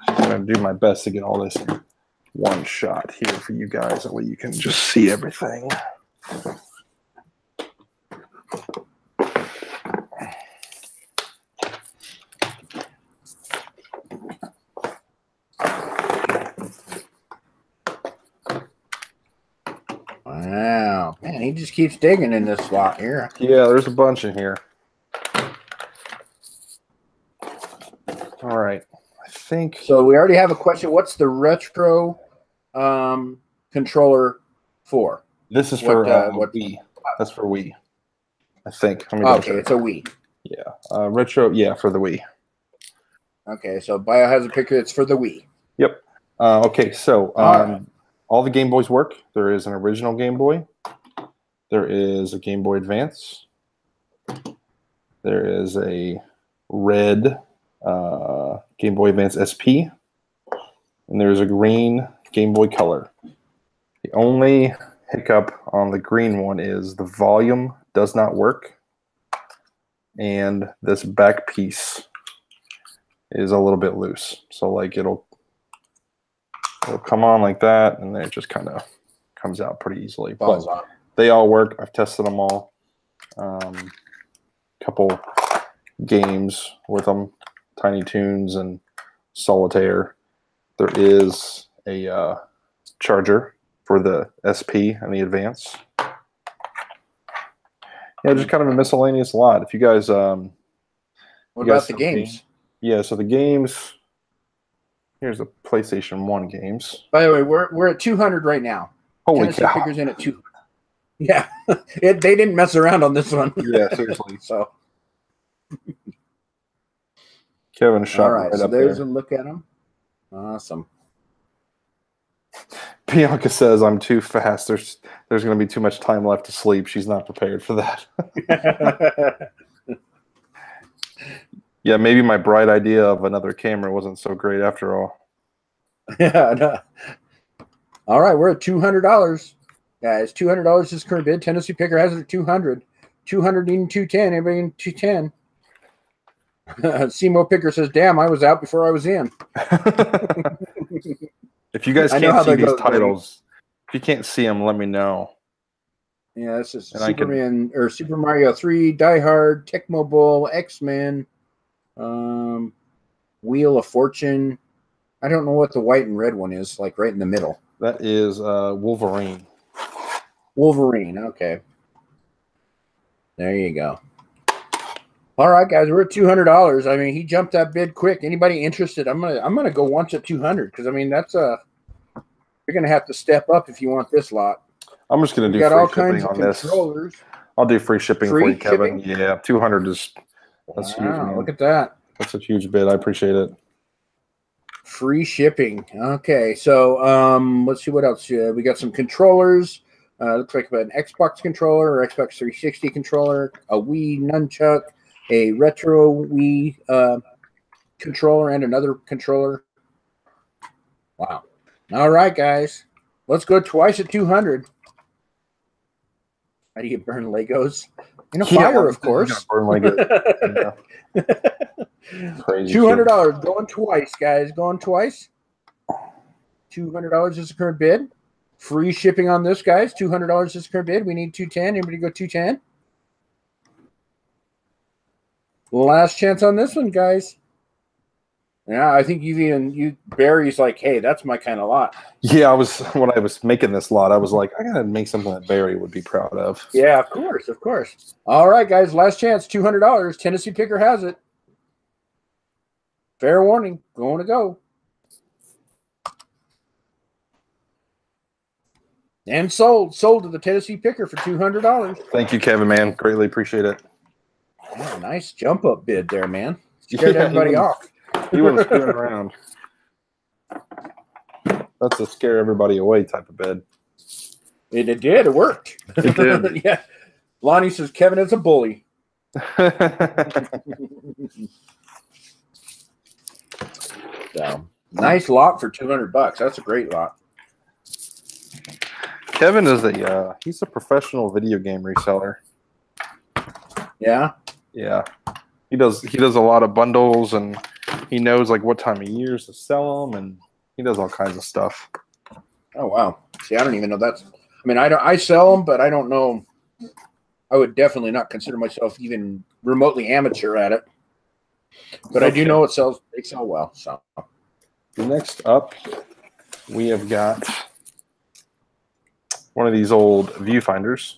I'm going to do my best to get all this in one shot here for you guys. That way you can just see everything. Wow. Man, he just keeps digging in this slot here. Yeah, there's a bunch in here. All right. I think so. We already have a question. What's the retro controller for? This is for Wii. That's for Wii. I think. Okay, it's a Wii. Yeah. Retro, yeah, for the Wii. Okay, so Bio has a picture. It's for the Wii. Yep. Okay, so all the Game Boys work. There is an original Game Boy. There is a Game Boy Advance. There is a red Game Boy Advance SP. And there's a green Game Boy Color. The only hiccup on the green one is the volume does not work. And this back piece is a little bit loose. So like it'll come on like that, and then it just kind of comes out pretty easily. But they all work. I've tested them all. Couple games with them. Tiny Toons and Solitaire. There is a charger for the SP and the Advance. Yeah, just kind of a miscellaneous lot. If you guys, what about the games? Yeah, so the games. Here's the PlayStation 1 games. By the way, we're at 200 right now. Holy Tennessee cow! Picker's in at 200. Yeah, they didn't mess around on this one. Yeah, seriously. So Kevin shot all right, right so up there's there. a look at them. Awesome. Bianca says I'm too fast. There's going to be too much time left to sleep. She's not prepared for that. Yeah, maybe my bright idea of another camera wasn't so great after all. Yeah. No. All right, we're at $200, guys. $200 is current bid. Tennessee Picker has it at 200. 200 needing 210. Anybody in 210? Simo Picker says, "Damn, I was out before I was in." If you guys can't see these titles, if you can't see them, let me know. Yeah, this is Superman or Super Mario 3, Die Hard, Tecmo Bowl, X-Men, Wheel of Fortune. I don't know what the white and red one is, like right in the middle. That is Wolverine. Wolverine, okay. There you go. All right, guys, we're at $200. I mean, he jumped that bid quick. Anybody interested? I'm gonna go once at 200 because I mean that's you're gonna have to step up if you want this lot. I'm just gonna do free shipping on this. I'll do free shipping for you, Kevin. Yeah, 200 is that's huge, man. Look at that. That's a huge bid. I appreciate it. Free shipping. Okay, so let's see what else. We got some controllers. Looks like an Xbox controller or Xbox 360 controller, a Wii nunchuck, a retro Wii controller, and another controller. Wow. All right, guys. Let's go twice at 200. How do you burn Legos? In a fire, of course. Burn Legos. Crazy. $200 going twice, guys. Going twice. $200 is the current bid. Free shipping on this, guys. $200 is the current bid. We need 210. Anybody go 210? Last chance on this one, guys. Yeah, I think Barry's like, hey, that's my kind of lot. Yeah, when I was making this lot, I was like, I gotta make something that Barry would be proud of. Yeah, of course, of course. All right, guys, last chance, $200. Tennessee Picker has it. Fair warning, going to go. And sold to the Tennessee Picker for $200. Thank you, Kevin, man. Greatly appreciate it. Yeah, nice jump up bid there, man. Scared everybody off. You weren't screwing around. That's a scare everybody away type of bid. It did. It worked. It did. Yeah. Lonnie says Kevin is a bully. So, nice lot for $200. That's a great lot. Kevin is he's a professional video game reseller. Yeah. Yeah. He does a lot of bundles, and he knows like what time of years to sell them, and he does all kinds of stuff. Oh wow. See, I don't even know that's. I mean, I sell them, but I don't know. I would definitely not consider myself even remotely amateur at it. But okay. I do know it sells. They sell well. So next up, we have got one of these old viewfinders.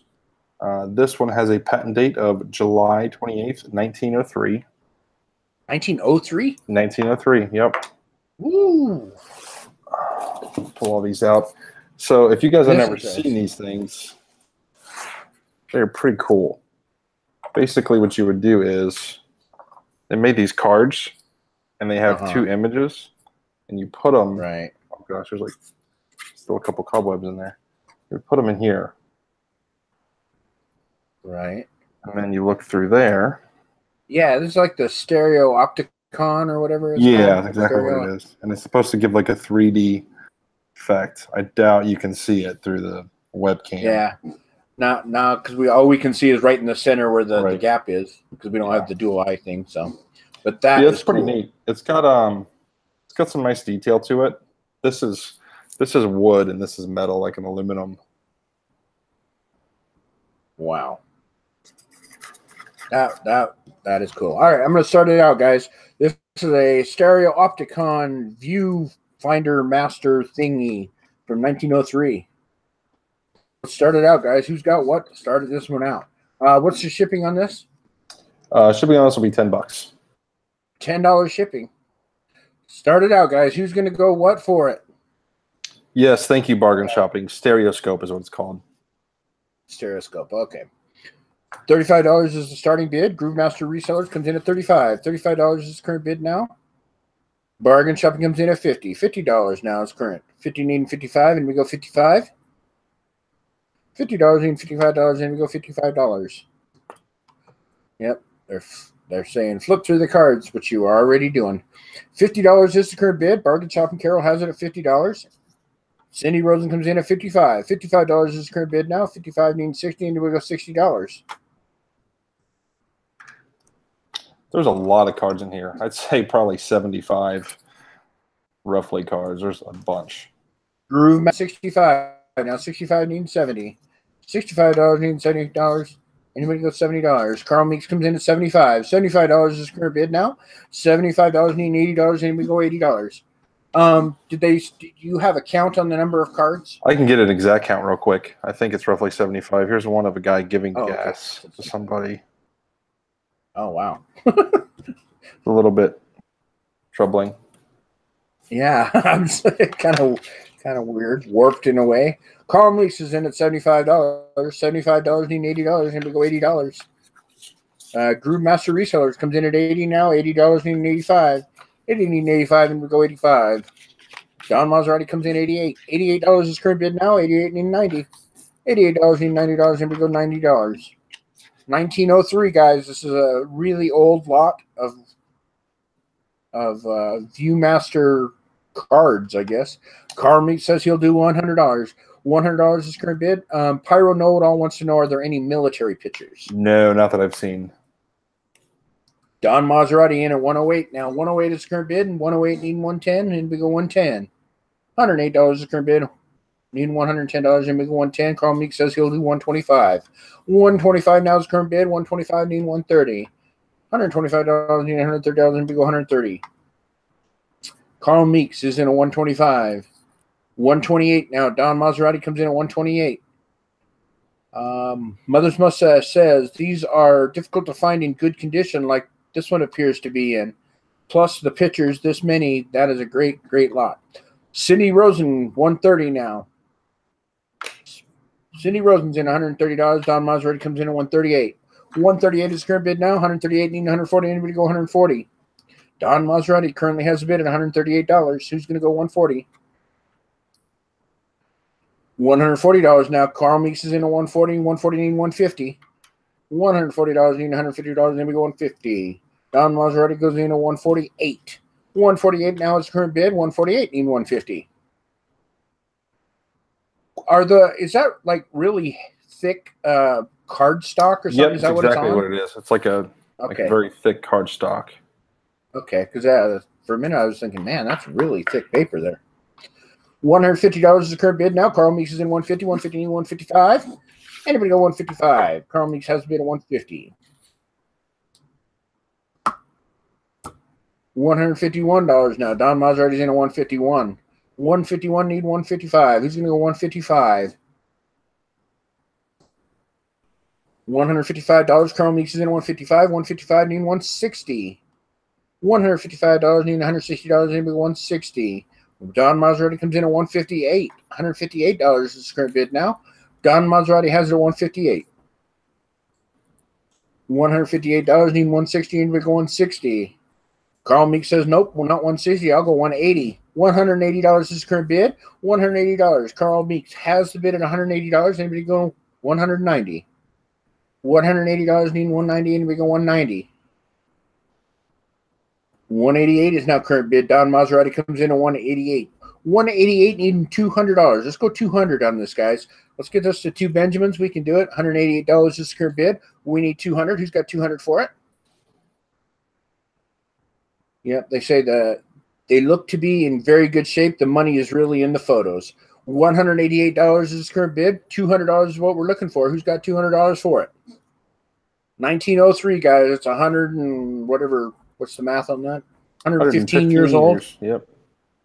This one has a patent date of July 28th, 1903. 1903? 1903, yep. Woo! Pull all these out. So if you guys have never seen these things, they're pretty cool. Basically what you would do is they made these cards, and they have two images, and you put them. Right. Oh gosh, there's like still a couple cobwebs in there. You put them in here. Right. And then you look through there. Yeah, this is like the stereo opticon or whatever it's called. That's exactly what it is. And it's supposed to give like a 3D effect. I doubt you can see it through the webcam. Yeah. No, because all we can see is right in the center where the gap is, because we don't have the dual eye thing. So, but it's pretty neat. It's got some nice detail to it. This is wood and this is metal, like an aluminum. Wow. That is cool. All right, I'm going to start it out, guys. This This is a stereo opticon viewfinder master thingy from 1903. Let's start it out, guys. Who's got what? Started this one out. What's the shipping on this? Shipping on this will be $10. $10 shipping. Start it out, guys. Who's going to go what for it? Yes, thank you, Bargain Shopping. Stereoscope is what it's called. Stereoscope. Okay. $35 is the starting bid. Groovemaster Resellers comes in at $35. $35 is the current bid now. Bargain Shopping comes in at $50. $50 now is current. $50 and $55, and we go $55. $50 and $55, and we go $55. Yep, they're saying flip through the cards, which you are already doing. $50 is the current bid. Bargain Shopping Carol has it at $50. Cindy Rosen comes in at $55. $55 is the current bid now. $55 needs $60, and we go $60. There's a lot of cards in here. I'd say probably 75 roughly cards. There's a bunch. Groove 65. Now 65 needs 70. $65 needs $70. Anybody go $70. Carl Meeks comes in at $75. $75 is the current bid now. $75 need $80, and we go $80. Did you have a count on the number of cards? I can get an exact count real quick. I think it's roughly 75. Here's one of a guy giving gas to somebody. Oh, wow. It's a little bit troubling. Yeah, I'm kind of weird, warped in a way. Carl Meeks is in at $75. $75 need $80, and we go $80. Groovemaster Resellers comes in at $80 now. $80 need $85. $80 need $85, and we go $85. Don Maserati comes in $88. $88 is current bid now. $88 need $90. $88 need $90, and we go $90. 1903, guys. This is a really old lot of Viewmaster cards, I guess. Carl Meeks says he'll do $100. $100 is current bid. Pyro Know-It-All wants to know, are there any military pictures? No, not that I've seen. Don Maserati in at 108. Now 108 is current bid, and 108 need 110, and we go 110. $108 is current bid. Need $110, and we go 110. Carl Meeks says he'll do 125. 125 now is current bid. 125 need 130. $125 need $130, and we go 130. Carl Meeks is in a 125. 128 now. Don Maserati comes in at 128. Mother's Mustache says these are difficult to find in good condition, like this one appears to be in. Plus the pictures, this many. That is a great, great lot. Cindy Rosen, 130 now. Cindy Rosen's in $130. Don Maserati comes in at 138. 138 is current bid now. 138 need 140. Anybody go 140? Don Maserati currently has a bid at $138. Who's going to go 140? $140 now. Carl Meeks is in at 140. 140 need 150. $140 need $150. Then we go 150. Don Maserati goes in at 148. 148 now is current bid. 148 need 150. Is that like really thick card stock or something? Yep, is that exactly what it's on? what it is. It's like a very thick card stock. Okay, because for a minute I was thinking, man, that's really thick paper there. $150 is the current bid now. Carl Meeks is in 150. 150 need 155. Anybody go 155? Carl Meeks has a bid at 150. $151 now. Don Maserati's in at 151. 151 need 155. Who's going to go 155? $155. Carl Meeks is in at 155. 155 need 160. $155 need $160. Anybody go 160? Don Maserati comes in at 158. $158 is the current bid now. Don Maserati has it at 158. $158 need 160. Anybody go 160? Carl Meeks says, nope, well, not 160. I'll go 180. $180 is the current bid. $180. Carl Meeks has the bid at $180. Anybody go 190? $180 need 190. Anybody go 190? 188 is now current bid. Don Maserati comes in at 188. 188 needing $200. Let's go 200 on this, guys. Let's get this to two Benjamins. We can do it. $188 is the current bid. We need 200. Who's got 200 for it? Yep, they say that they look to be in very good shape. The money is really in the photos. $188 is the current bid. $200 is what we're looking for. Who's got $200 for it? 1903, guys. It's 100 and whatever. What's the math on that? 115 years old. Yep.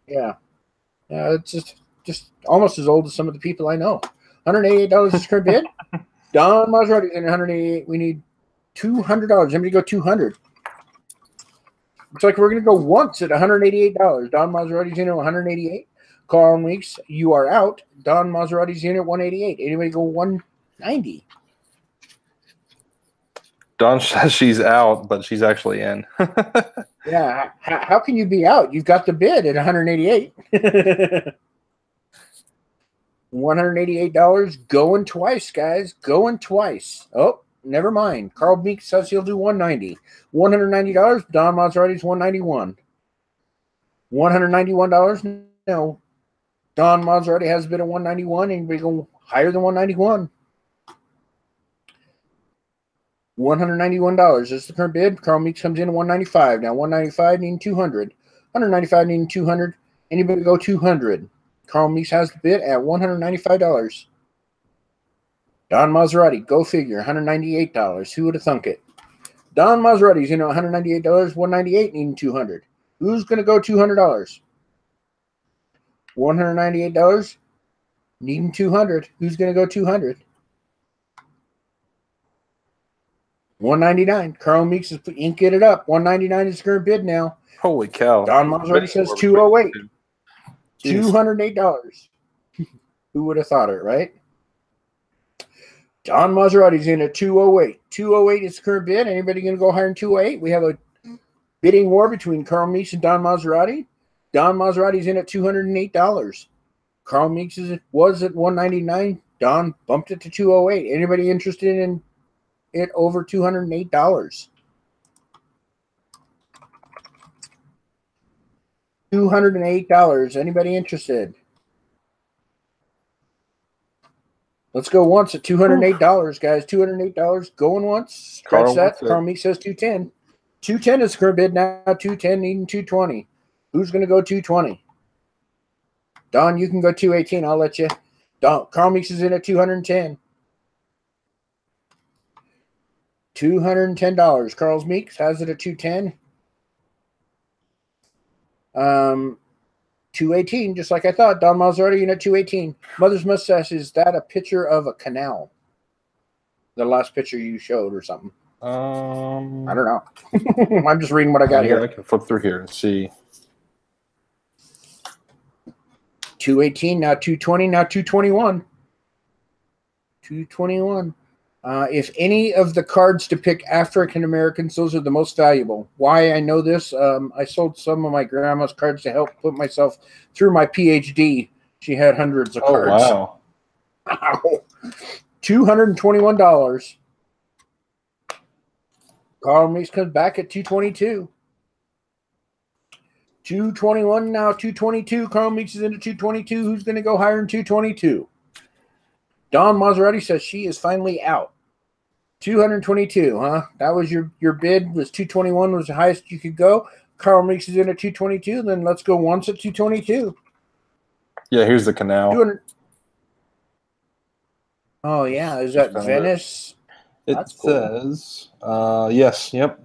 Yeah. Yeah, it's just almost as old as some of the people I know. $188 is current bid. Don Maserati's in 188. We need $200. Somebody go 200. Looks like we're going to go once at $188. Don Maserati's in at 188. Carl Meeks, you are out. Don Maserati's in at 188. Anybody go 190? Dawn says she's out, but she's actually in. Yeah. How can you be out? You've got the bid at 188. $188 going twice, guys. Going twice. Oh, never mind. Carl Meeks says he'll do 190. $190. Don Maserati's 191. $191. No. Don Maserati has a bid of 191. Anybody go higher than 191? $191 is the current bid. Carl Meeks comes in at 195. Now 195 needing 200. 195 needing 200. Anybody go 200? Carl Meeks has the bid at $195. Don Maserati, go figure, $198. Who would have thunk it? Don Maserati's $198, 198 needing 200. Who's going to go $200? $198 needing 200. Who's going to go 200? $199. Carl Meeks is inking it up. $199 is the current bid now. Holy cow. Don Maserati says $208. $208. Who would have thought it, right? Don Maserati's in at 208. 208 is the current bid. Anybody going to go higher than 208? We have a bidding war between Carl Meeks and Don Maserati. Don Maserati's in at $208. Carl Meeks was at $199. Don bumped it to 208. Anybody interested in it over $208? $208. Anybody interested? Let's go once at $208, guys. $208 going once. Scratch that. Carl Meeks says 210. 210 is the current bid now. 210 needing 220. Who's going to go 220? Don, you can go 218. I'll let you. Don, Carl Meeks is in at 210. $210. Carl Meeks has it at 210. 218, just like I thought. Don Maserati in at 218. Mother's Mustache, is that a picture of a canal? The last picture you showed or something? I don't know. I'm just reading what I got here. I can flip through here and see. 218, now 220, now 221. 221. If any of the cards depict African Americans, those are the most valuable. Why I know this, I sold some of my grandma's cards to help put myself through my PhD. She had hundreds of cards. Wow. $221. Carl Meeks comes back at 222. 221 now, 222. Carl Meeks is into 222. Who's going to go higher than 222? Don Maserati says she is finally out. 222, huh? That was your bid. Was 221 was the highest you could go. Carl Meeks is in at 222. Then let's go once at 222. Yeah, here's the canal. 200. Oh yeah, is that Venice? It says, yes, yep,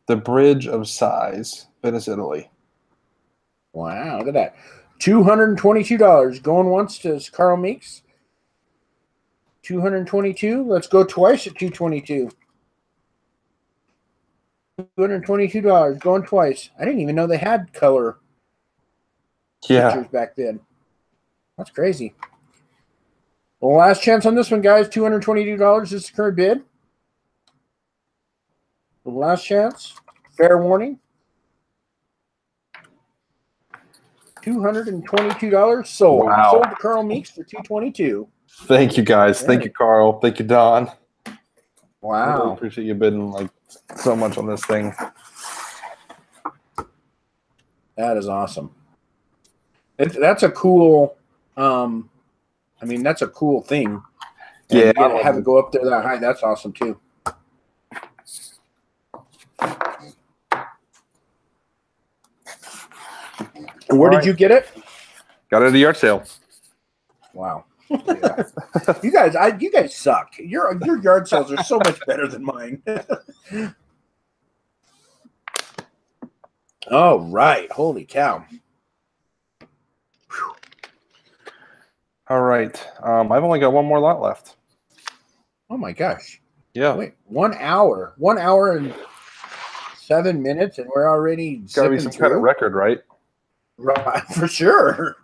the Bridge of Sighs, Venice, Italy. Wow, look at that. $222 going once to Carl Meeks. 222. Let's go twice at 222. $222 going twice. I didn't even know they had color pictures back then. That's crazy. Well, last chance on this one, guys. $222 is the current bid. The last chance. Fair warning. $222 sold. Wow. Sold to Carl Meeks for $222. Thank you, guys. Thank you, Carl. Thank you, Don. Wow. I really appreciate you bidding like so much on this thing. That is awesome. That's a cool. I mean, that's a cool thing. And Yeah, have it go up there that high. That's awesome too. And where did you get it? got it at a yard sale. Wow. Yeah. you guys suck. Your yard sales are so much better than mine. Oh, right. Holy cow. All right. I've only got one more lot left. Oh, my gosh. Yeah. Wait, 1 hour. 1 hour and 7 minutes, and we're already It's got to be zipping some through? kind of record, right? Right, for sure.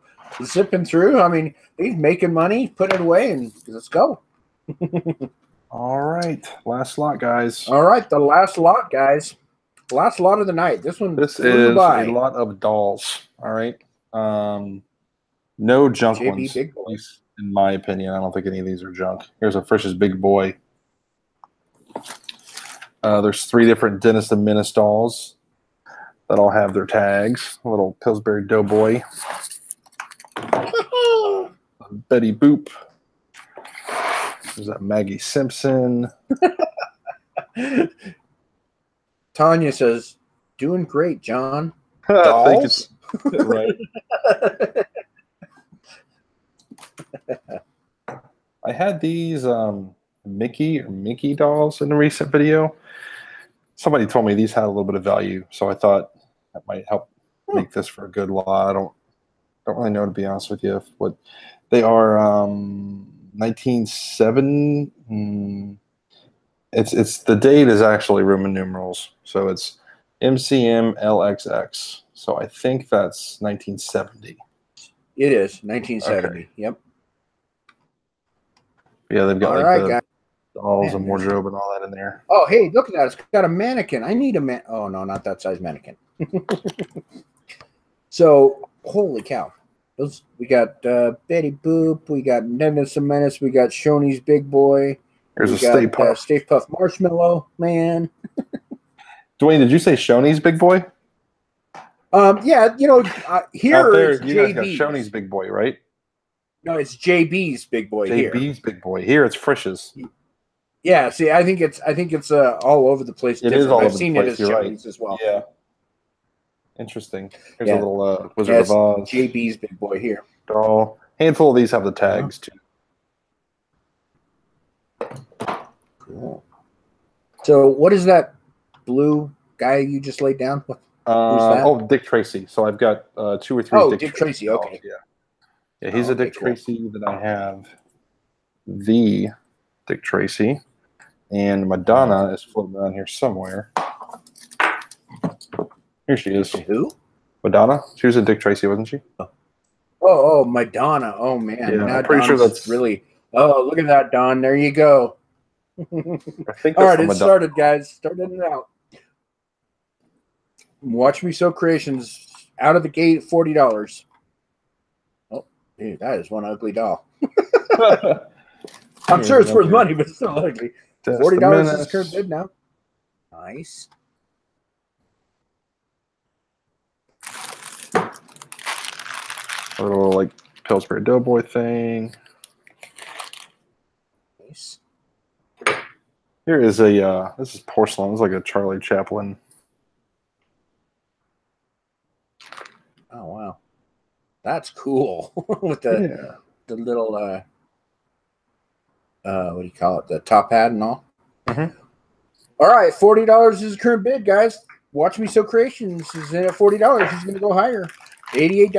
Zipping through. I mean, he's making money, putting it away, and let's go. All right. Last lot, guys. All right, the last lot, guys. Last lot of the night. This one flew is by. a lot of dolls. All right. No junk JB ones, Big at Boy. least in my opinion. I don't think any of these are junk. Here's a Frisch's Big Boy. There's 3 different Dennis the Menace dolls that all have their tags. A little Pillsbury Doughboy. Betty Boop. There's that Maggie Simpson. Tanya says, doing great, John. Dolls? Dolls? Right. I had these Mickey dolls in a recent video. Somebody told me these had a little bit of value, so I thought that might help make this for a good lot. I don't really know, to be honest with you, what they are. 1907. It's the date is actually Roman numerals, so it's MCM-LXX. So I think that's 1970. It is 1970. Okay. Yep. Yeah, they've got All like right, the guys. dolls Man, and wardrobe and all that in there. Oh, hey, look at that. It's got a mannequin. I need a man. Oh, no, not that size mannequin. So, holy cow. We got Betty Boop. We got Dennis the Menace. We got Shoney's Big Boy. Here's we a Stay Puft. Stay Puft Marshmallow Man. Dwayne, did you say Shoney's Big Boy? Yeah, here Out there, it's you guys got JB's. Shoney's Big Boy, right? No, it's JB's Big Boy here. JB's Big Boy. Here it's Frisch's. Yeah, see, I think it's all over the place. It is all I've over seen the it place. as You're Shoney's right. as well. Yeah. Interesting. Here's Yeah. a little Wizard of Oz JB's Big Boy here. doll. Handful of these have the tags too. Cool. So, what is that blue guy you just laid down? Who's that? Oh, Dick Tracy. So I've got 2 or 3. Oh, Dick Tracy. dolls. Okay. Yeah, he's a Dick Tracy. Then I have the Dick Tracy, and Madonna is floating around here somewhere. Here she is. Who? Madonna. She was a Dick Tracy, wasn't she? Oh, Madonna. Oh man. Yeah, now I'm pretty sure Don's that's really. Oh, look at that, Don. There you go. I think. All right, from it Madonna. started, guys. Started it out. Watch Me Sew Creations out of the gate, $40. Oh, dude, that is one ugly doll. I'm sure it's worth money, but it's still ugly. $40 is current bid now. Nice. A little like Pillsbury Doughboy thing. Nice. Here is a this is porcelain. It's like a Charlie Chaplin. Oh wow, that's cool. With the little what do you call it? The top hat and all. Mm-hmm. All right, $40 is the current bid, guys. Watch Me Sew Creations is in at $40. He's going to go higher. $88,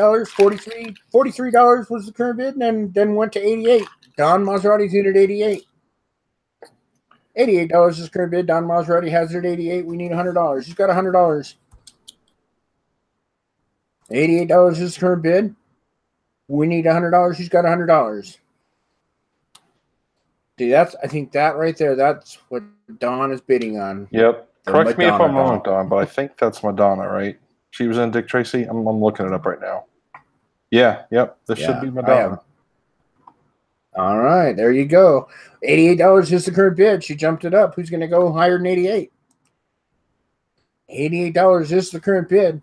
$43 was the current bid, and then went to $88. Don Maserati's in at $88. $88 is the current bid. Don Maserati has it at $88. We need $100. He's got $100. $88 is the current bid. We need $100. He's got $100. See, I think that right there, that's what Don is bidding on. Yep. Correct me if I'm wrong, Don, but I think that's Madonna, right? She was in Dick Tracy. I'm looking it up right now. Yeah, yep. This should be Madonna. All right, there you go. $88 is the current bid. She jumped it up. Who's going to go higher than $88? $88 is the current bid.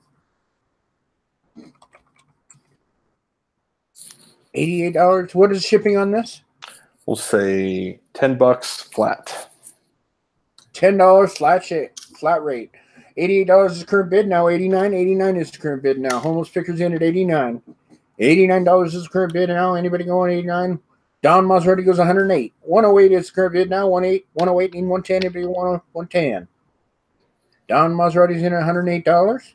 $88. What is shipping on this? We'll say $10 flat. $10 flat rate. $88 is the current bid now. $89 is the current bid now. Homeless Pickers in at $89. $89 is the current bid now. Anybody going $89? Don Maserati goes $108. $108 is the current bid now. $108 and $110. Anybody want $110? Don Maserati's in at $108.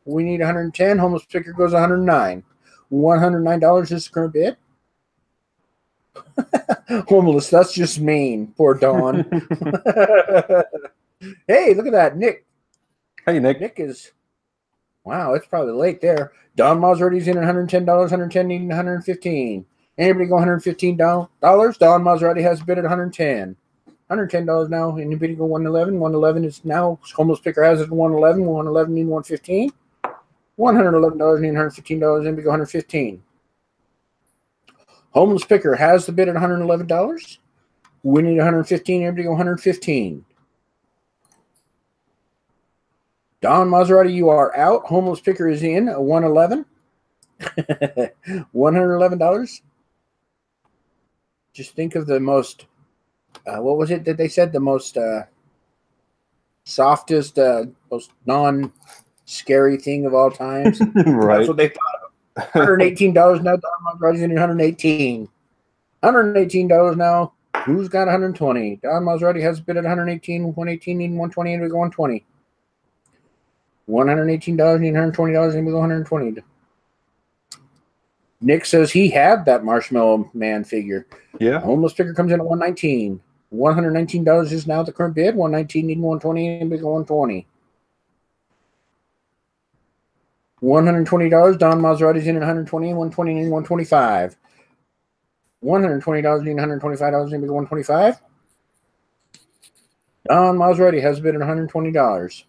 We need 110. Homeless Picker goes 109. $109 is the current bid. Homeless, that's just mean. Poor Dawn. Hey, look at that. Nick. Hey, Nick. Nick is, wow, it's probably late there. Don Maserati's in at $110, 110 needing 115. Anybody go $115? Don Maserati has a bid at 110. $110 now. Anybody go 111? 111 is now. Homeless Picker has it at 111. 111 needing 115. $111 needing $115. Anybody go 115. Homeless Picker has the bid at $111. We need 115. Everybody go 115. Don Maserati, you are out. Homeless Picker is in at 111. $111. Just think of the most, what was it that they said? The most softest, most non-scary thing of all times. Right. That's what they thought of. $118 now. Don Maserati's in at 118. $118 now. Who's got 120? Don Maserati has a bid at 118. 118 needing 120, and we go 120. $118 needing $120, and we go 120. Nick says he had that Marshmallow Man figure. Yeah. Homeless Picker comes in at 119. $119 is now the current bid. 119 needing 120, and we go 120. $120. Don Maserati's in at 120. 120 needing 125. $120 needing $125, and we go 125. Don Maserati has a bid at $120.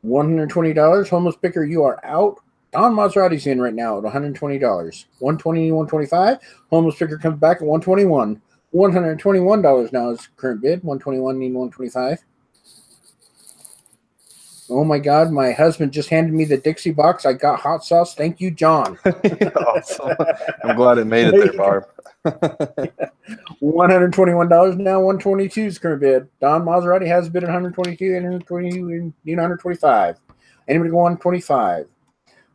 $120. Homeless Picker, you are out. Don Maserati's in right now at $120. $120, 125. Homeless Picker comes back at $121. $121 now is current bid. $121 needing $125. Oh my God, my husband just handed me the Dixie box. I got hot sauce. Thank you, John. Awesome. I'm glad it made it there, Barb. $121 now. 122 is current bid. Don Maserati has a bid at 122 and 120 and 125. Anybody go 125?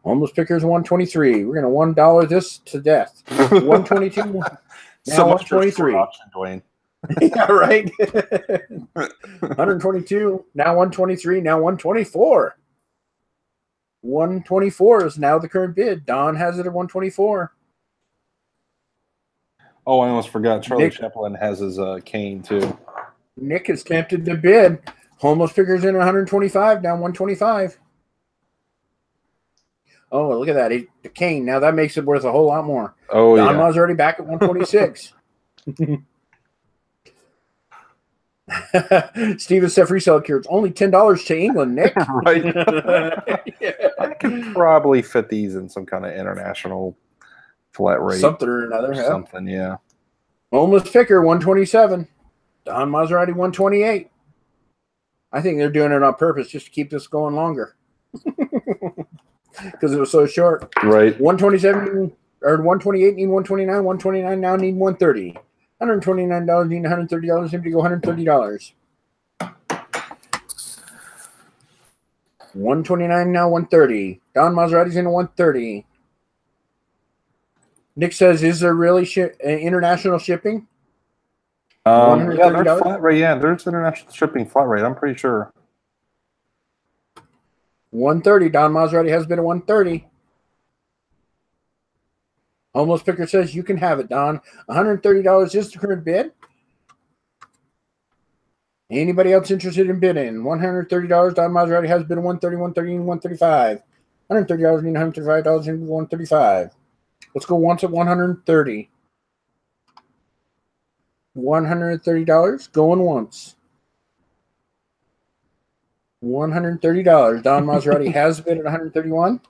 Homeless Pickers 123. We're gonna $1 this to death. 122. Now So much for 123. option, Dwayne. Yeah, right. 122. Now 123. Now 124. 124 is now the current bid. Don has it at 124. Oh, I almost forgot. Charlie Nick, Chaplin has his cane too. Nick is tempted to bid. Homeless Pickers in 125. Now 125. Oh, look at that. The cane. Now that makes it worth a whole lot more. Oh, Don yeah. already back at 126. Steven said resale cure. It's only $10 to England, Nick. Right. I could probably fit these in some kind of international flat rate. Something or another. Or something, yeah. Homeless Picker, 127. Don Maserati, 128. I think they're doing it on purpose just to keep this going longer. Because it was so short. Right. 127 or 128 need 129. 129 now need 130. $129 need $130. Him to go $130. 129 now 130. Don Maserati's in 130. Nick says, "Is there really international shipping?" Yeah, there's flat rate. Yeah, there's international shipping flat rate. I'm pretty sure. 130. Don Maserati has been at 130. Homeless Picker says you can have it, Don. $130 is the current bid. Anybody else interested in bidding? $130. Don Maserati has bid at 130, 130, and 135. $130 need $135 and 135. Let's go once at 130. $130 going once. $130. Don Maserati has bid at 131.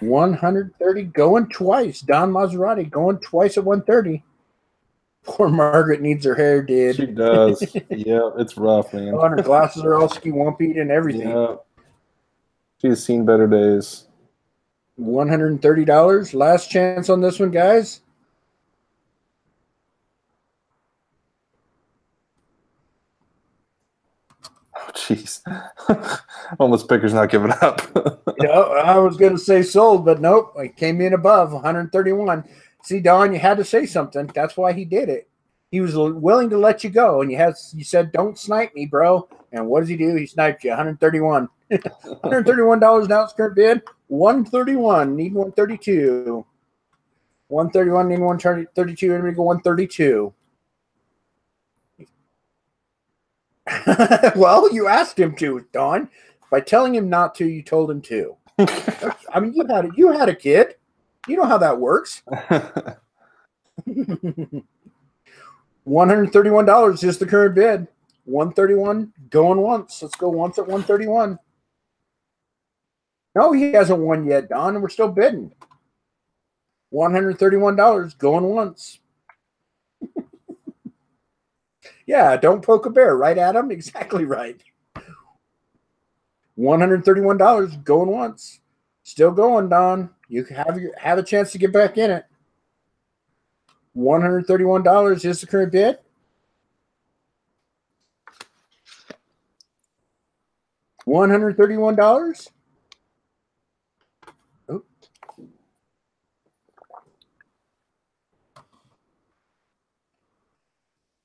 130 going twice. Don Maserati going twice at 130. Poor Margaret needs her hair did. She does. Yeah, it's rough, man. Oh, and her glasses are all ski-wumpied and everything. Yeah. She's seen better days. $130. Last chance on this one, guys. Oh, jeez. Homeless Picker's not giving up. I was going to say sold, but nope. I came in above 131. See, Don, you had to say something. That's why he did it. He was willing to let you go, and you said, "Don't snipe me, bro." And what does he do? He sniped you. 131. $131 now. It's current bid. 131. Need 132. 131. Need 132. And we go 132. Well, you asked him to, Don. By telling him not to, you told him to. I mean, you had a kid. You know how that works. $131 is the current bid. 131 going once. Let's go once at 131. No, he hasn't won yet, Don, and we're still bidding. $131 going once. Yeah, don't poke a bear, right, Adam? Exactly right. $131 going once. Still going, Don. You have a chance to get back in it. $131 is the current bid. $131. Oh.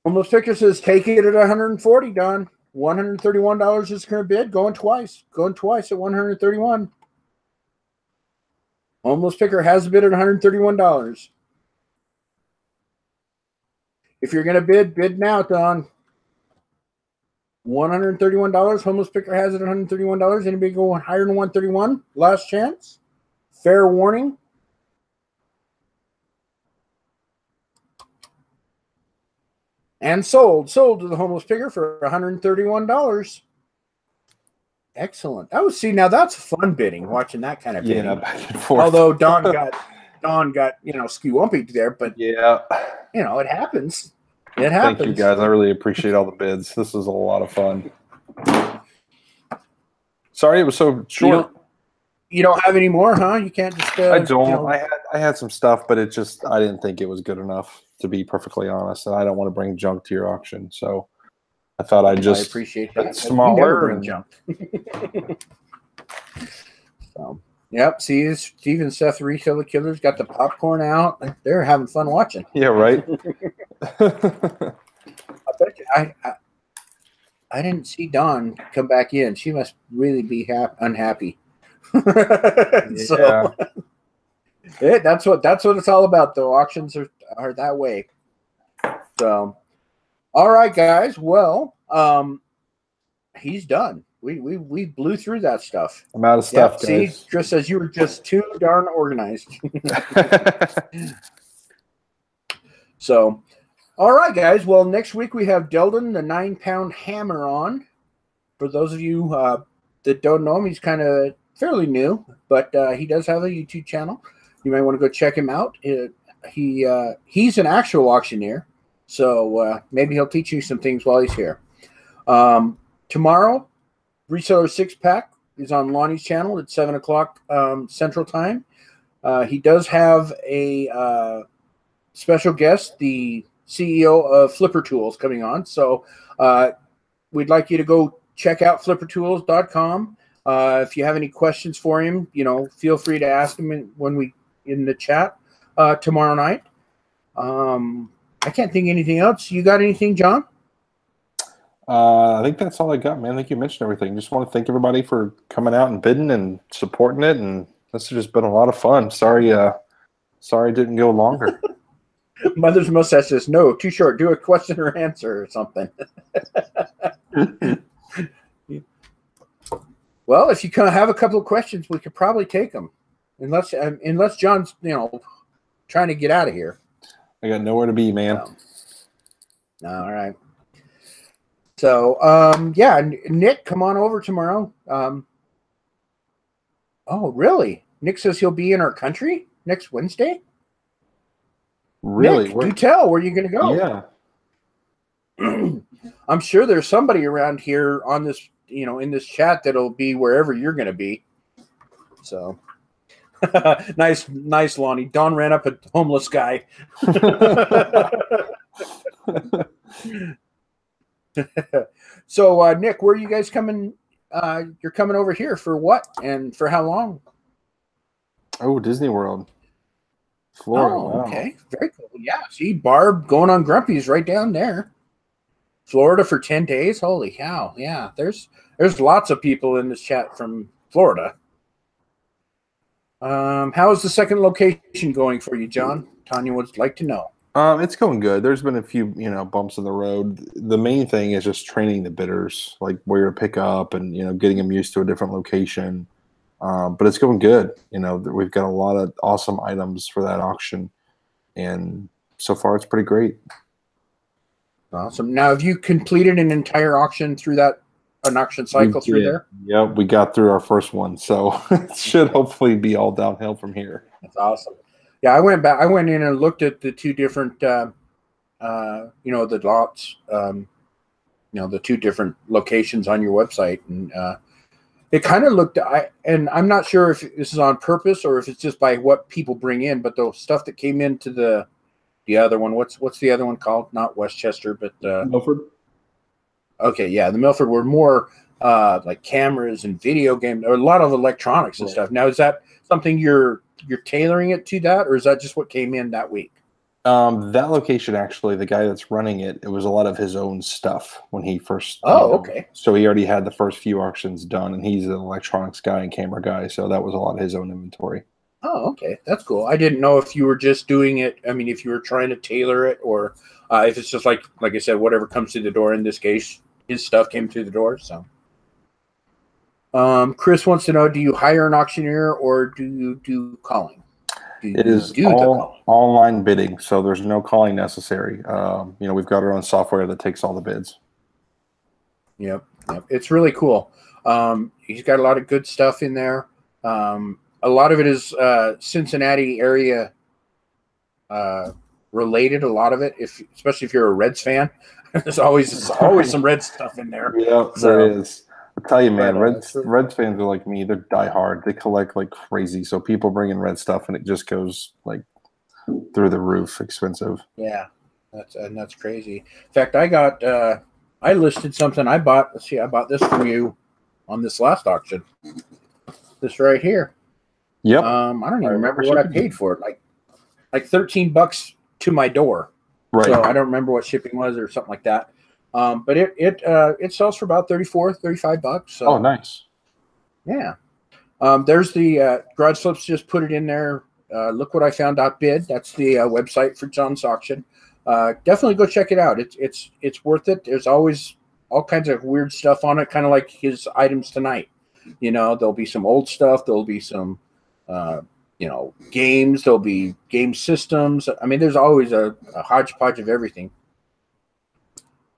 Almost Picker says take it at 140, Don. $131 is the current bid. Going twice. Going twice at 131. Almost Picker has a bid at $131. If you're going to bid now, Don. $131. Homeless Picker has it at $131. Anybody going higher than 131? Last chance. Fair warning. And sold to the Homeless Picker for $131. Excellent. Now that's fun bidding, watching that kind of bidding. Yeah, back and forth. Although Don got skew-wumpy there, but yeah, it happens. It happens. Thank you guys. I really appreciate all the bids. This was a lot of fun. Sorry it was so short. You don't have any more, huh? You can't just. I don't. I had some stuff, but I didn't think it was good enough, to be perfectly honest. And I don't want to bring junk to your auction, so I thought I'd just. I appreciate that. Smaller and junk. So, yep. See, Steve and Seth Resell the Killers got the popcorn out. They're having fun watching. Yeah, right. I bet you, I didn't see Dawn come back in. She must really be unhappy. So that's what it's all about, though. Auctions are that way. So, all right, guys. Well, he's done. We blew through that stuff. I'm out of stuff. Yep, see, Chris says you were just too darn organized. So, all right, guys. Well, next week we have Deldon, the 9-pound hammer, on. For those of you that don't know him, he's kind of fairly new, but he does have a YouTube channel. You may want to go check him out. He's an actual auctioneer, so maybe he'll teach you some things while he's here. Tomorrow, Reseller 6-Pack is on Lonnie's channel at 7 o'clock Central Time. He does have a special guest, the CEO of Flipper Tools, coming on. So we'd like you to go check out flippertools.com. If you have any questions for him, feel free to ask him in the chat tomorrow night. I can't think of anything else. You got anything, John? I think that's all I got, man. I think you mentioned everything. Just want to thank everybody for coming out and bidding and supporting it. And this has just been a lot of fun. Sorry it didn't go longer. Mother's mustache says, no, too short. Do a question or answer or something. Well, if you have a couple of questions, we could probably take them. Unless John's, trying to get out of here. I got nowhere to be, man. All right. So, Nick, come on over tomorrow. Oh, really? Nick says he'll be in our country next Wednesday? Really? Nick, do tell. Where are you going to go? Yeah. I'm sure there's somebody around here on this, in this chat that'll be wherever you're going to be. So, nice, Lonnie. Don ran up a homeless guy. So, Nick, where are you guys coming? You're coming over here for what and for how long? Oh, Disney World. Florida. Oh, Wow. okay. Very cool. Yeah. See, Barb going on Grumpy's right down there. Florida for 10 days. Holy cow. Yeah. There's lots of people in this chat from Florida. How is the second location going for you, John? Tanya would like to know. It's going good. There's been a few, bumps in the road. The main thing is just training the bidders, like where to pick up and, getting them used to a different location. But it's going good. We've got a lot of awesome items for that auction. And so far, it's pretty great. Awesome. Now, have you completed an entire auction through an auction cycle through there? Yep, we got through our first one. So it should hopefully be all downhill from here. That's awesome. Yeah, I went in and looked at the two different, the lots, the two different locations on your website. And it kind of looked, and I'm not sure if this is on purpose or if it's just by what people bring in, but the stuff that came into the other one, what's the other one called? Not Westchester, but Milford. Okay, yeah, the Milford were more like cameras and video games, or a lot of electronics and stuff. Now, is that something you're tailoring it to that, or is that just what came in that week? That location, actually, the guy that's running it, it was a lot of his own stuff when he first. Okay. So he already had the first few auctions done, and he's an electronics guy and camera guy, so that was a lot of his own inventory. Oh, okay, that's cool. I didn't know if you were just doing it. I mean, if you were trying to tailor it, or if it's just like I said, whatever comes through the door. In this case, his stuff came through the door. So, Chris wants to know: do you hire an auctioneer or do you do calling? It is all online bidding, so there's no calling necessary. We've got our own software that takes all the bids. Yep. It's really cool. He's got a lot of good stuff in there. A lot of it is Cincinnati area related. A lot of it, especially if you're a Reds fan, there's always some Reds stuff in there. Yeah, there is. I tell you, man, Reds fans are like me. They're diehard. They collect like crazy. So people bring in Red stuff, and it just goes like through the roof expensive. Yeah, that's crazy. In fact, I listed something I bought. Let's see, I bought this from you on this last auction. This right here. Yep. I don't even remember what I paid for it. Like $13 to my door. Right. So I don't remember what shipping was or something like that. But it sells for about $35. So. Oh, nice. Yeah. There's the Garage Flips just put it in there. Look what I found.bid. That's the website for John's auction. Definitely go check it out. It's worth it. There's always all kinds of weird stuff on it, kind of like his items tonight. There'll be some old stuff. There'll be some, games. There'll be game systems. I mean, there's always a hodgepodge of everything.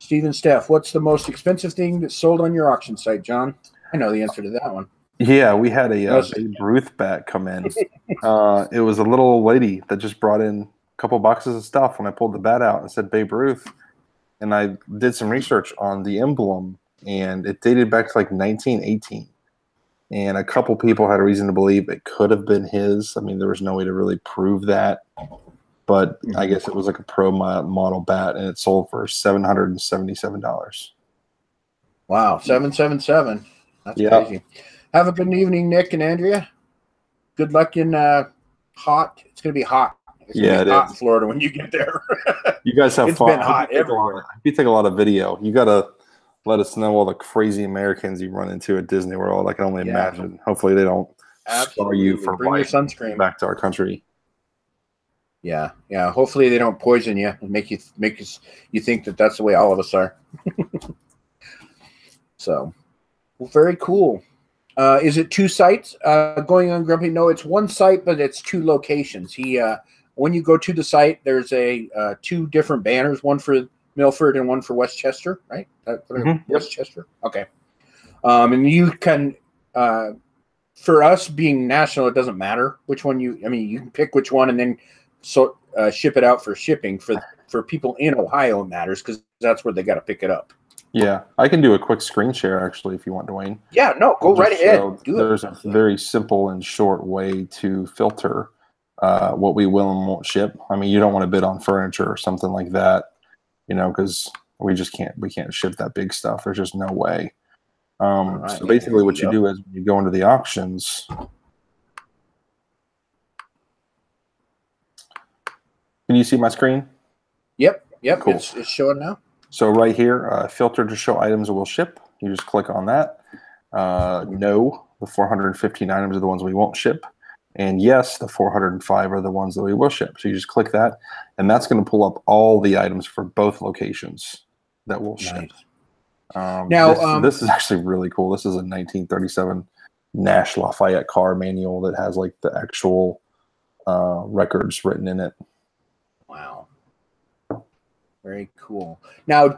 Steve, Steph, what's the most expensive thing that's sold on your auction site, John? I know the answer to that one. Yeah, we had a Babe Ruth bat come in. It was a little old lady that just brought in a couple boxes of stuff when I pulled the bat out and said Babe Ruth. And I did some research on the emblem, and it dated back to like 1918. And a couple people had a reason to believe it could have been his. I mean, there was no way to really prove that. But I guess it was like a pro model bat, and it sold for $777. Wow, 777. That's crazy. Have a good evening, Nick and Andrea. Good luck in hot. It's going to be hot. It's going to be hot in Florida when you get there. You guys have fun. It's been hot everywhere. If you take a lot of video, you got to let us know all the crazy Americans you run into at Disney World. I can only imagine. Hopefully they don't scar you for bring your sunscreen back to our country. Yeah. Hopefully they don't poison you and make you think that that's the way all of us are. So, well, very cool. Is it two sites going on Grumpy? No, it's one site, but it's two locations. When you go to the site, there's two different banners, one for Milford and one for Westchester, right? Westchester. Okay. And you can, for us being national, it doesn't matter which one you can pick which one and then ship it out for shipping. For people in Ohio, it matters because that's where they got to pick it up. Yeah, I can do a quick screen share actually if you want, Dwayne. Yeah, no, go right ahead. There's a very simple and short way to filter what we will and won't ship. I mean, you don't want to bid on furniture or something like that, because we can't ship that big stuff. There's just no way. So basically what you do is when you go into the auctions, Can you see my screen? Yep. Yep. Cool. It's showing now. So right here, filter to show items that will ship. You just click on that. No, the 415 items are the ones we won't ship. And yes, the 405 are the ones that we will ship. So you just click that, and that's going to pull up all the items for both locations that will ship. Now, this is actually really cool. This is a 1937 Nash Lafayette car manual that has like the actual records written in it. Wow. Very cool. Now,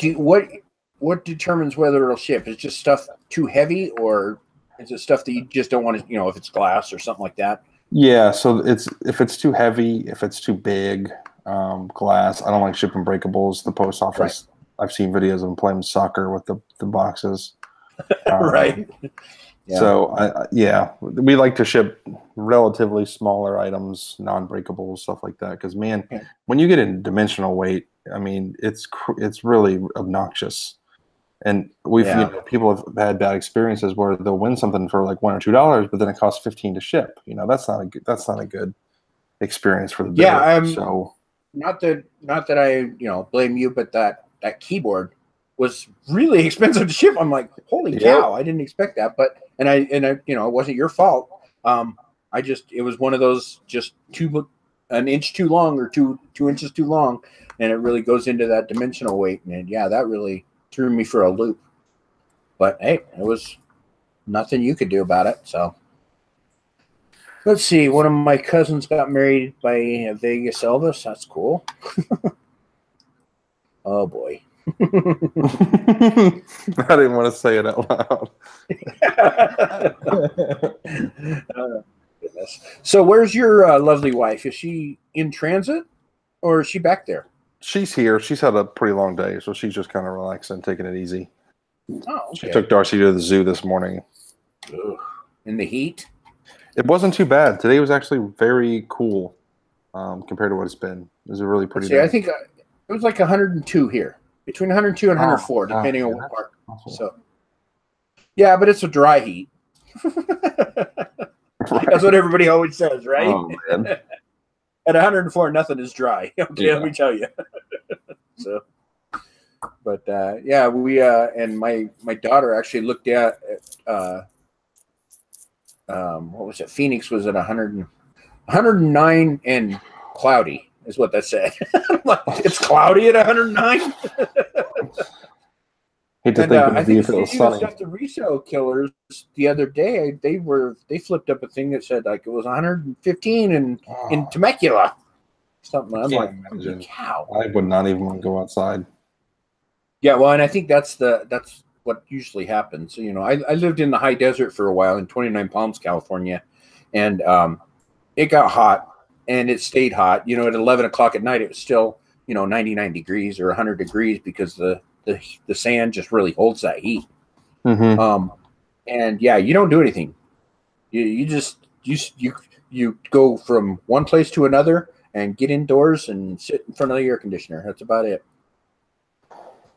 what determines whether it'll ship? Is it just stuff too heavy, or is it stuff that you just don't want to, if it's glass or something like that? Yeah, so if it's too heavy, if it's too big, glass. I don't like shipping breakables. The post office, right. I've seen videos of them playing soccer with the boxes. Right. Yeah. So we like to ship relatively smaller items, non-breakables, stuff like that. Because man, when you get in dimensional weight, I mean, it's really obnoxious. And people have had bad experiences where they'll win something for like $1 or $2, but then it costs $15 to ship. That's not a good experience for the bidder. Yeah. So not that I blame you, but that keyboard was really expensive to ship. I'm like, holy cow, I didn't expect that. But and I it wasn't your fault. It was one of those just an inch too long or two inches too long, and it really goes into that dimensional weight. And that really threw me for a loop. But hey, it was nothing you could do about it. So let's see. One of my cousins got married by a Vegas Elvis. That's cool. Oh boy. I didn't want to say it out loud. Goodness. So where's your lovely wife? Is she in transit or is she back there? She's here. She's had a pretty long day, so she's just kind of relaxing, taking it easy. Oh, okay. She took Darcy to the zoo this morning. Ugh. In the heat? It wasn't too bad. Today was actually very cool compared to what it's been. It was a really pretty day. I think it was like 102 here. Between 102 and 104, depending on what part. Awful. So, yeah, but it's a dry heat. That's what everybody always says, right? Oh, man. At 104, nothing is dry. Okay, let me tell you. So, but we and my daughter actually looked at what was it? Phoenix was at 109 and cloudy. Is what that said. It's cloudy at 109. Hate to think I think if it was sunny. Just the resale killers the other day, they flipped up a thing that said like it was 115 in Temecula. Something. I'm like, holy cow! I would not even want to go outside. Yeah, well, and I think that's what usually happens. I lived in the high desert for a while in 29 Palms, California, and it got hot. And it stayed hot. At 11 o'clock at night, it was still, 99 degrees or 100 degrees because the sand just really holds that heat. Mm-hmm. And you don't do anything. You go from one place to another and get indoors and sit in front of the air conditioner. That's about it.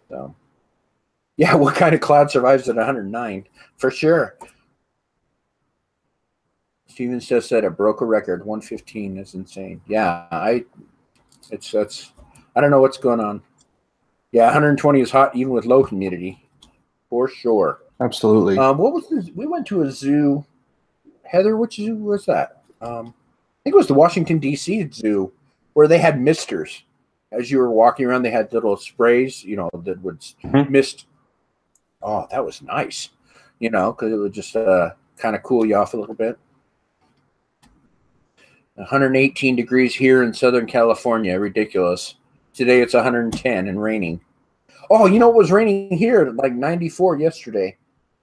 So, what kind of cloud survives at 109? For sure. Steven just said it broke a record. 115 is insane. Yeah, I don't know what's going on. Yeah, 120 is hot even with low humidity, for sure. Absolutely. What was this? We went to a zoo. Heather, which zoo was that? I think it was the Washington D.C. zoo, where they had misters. As you were walking around, they had little sprays, that would mist. Oh, that was nice. Because it would just kind of cool you off a little bit. 118 degrees here in Southern California. Ridiculous. Today it's 110 and raining. Oh, it was raining here at like 94 yesterday.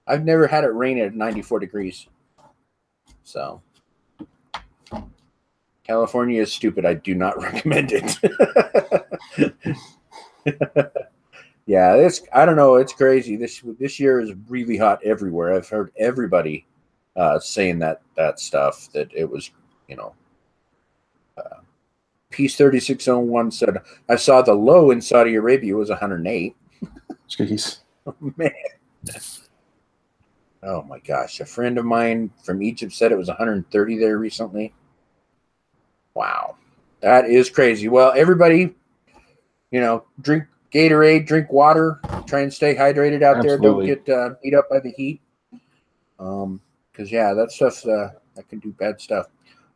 I've never had it rain at 94 degrees. So, California is stupid. I do not recommend it. Yeah, I don't know. It's crazy. This year is really hot everywhere. I've heard everybody saying that stuff, that it was, Peace 3601 said, I saw the low in Saudi Arabia was 108. Jeez. Oh, man. Oh, my gosh. A friend of mine from Egypt said it was 130 there recently. Wow. That is crazy. Well, everybody, drink Gatorade, drink water, try and stay hydrated out Absolutely. there. Don't get beat up by the heat. Because that stuff that can do bad stuff.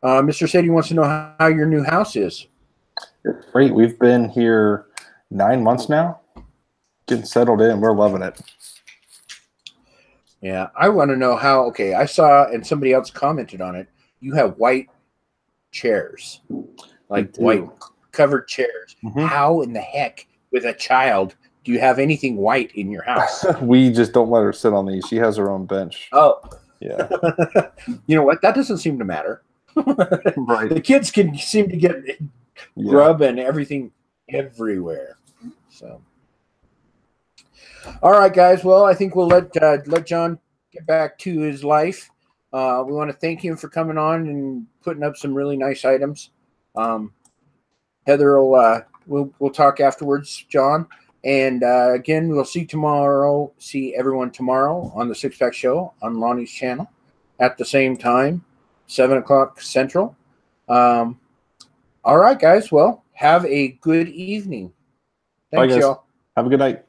Mr. Sadie wants to know how your new house is. It's great. We've been here 9 months now, getting settled in. We're loving it. Yeah, I want to know how. Okay, I saw, and somebody else commented on it. You have white chairs, like white covered chairs. Mm-hmm. How in the heck, with a child, do you have anything white in your house? We just don't let her sit on these. She has her own bench. Oh, yeah. You know what? That doesn't seem to matter. Right. The kids can seem to get grub and everything everywhere. So, all right, guys. Well, I think we'll let John get back to his life. We want to thank him for coming on and putting up some really nice items. Heather we'll talk afterwards, John. And again, we'll see everyone tomorrow on the Six Pack Show on Lonnie's channel at the same time, 7 o'clock Central. All right, guys. Well, have a good evening. Thanks, bye, guys. y'all. Have a good night.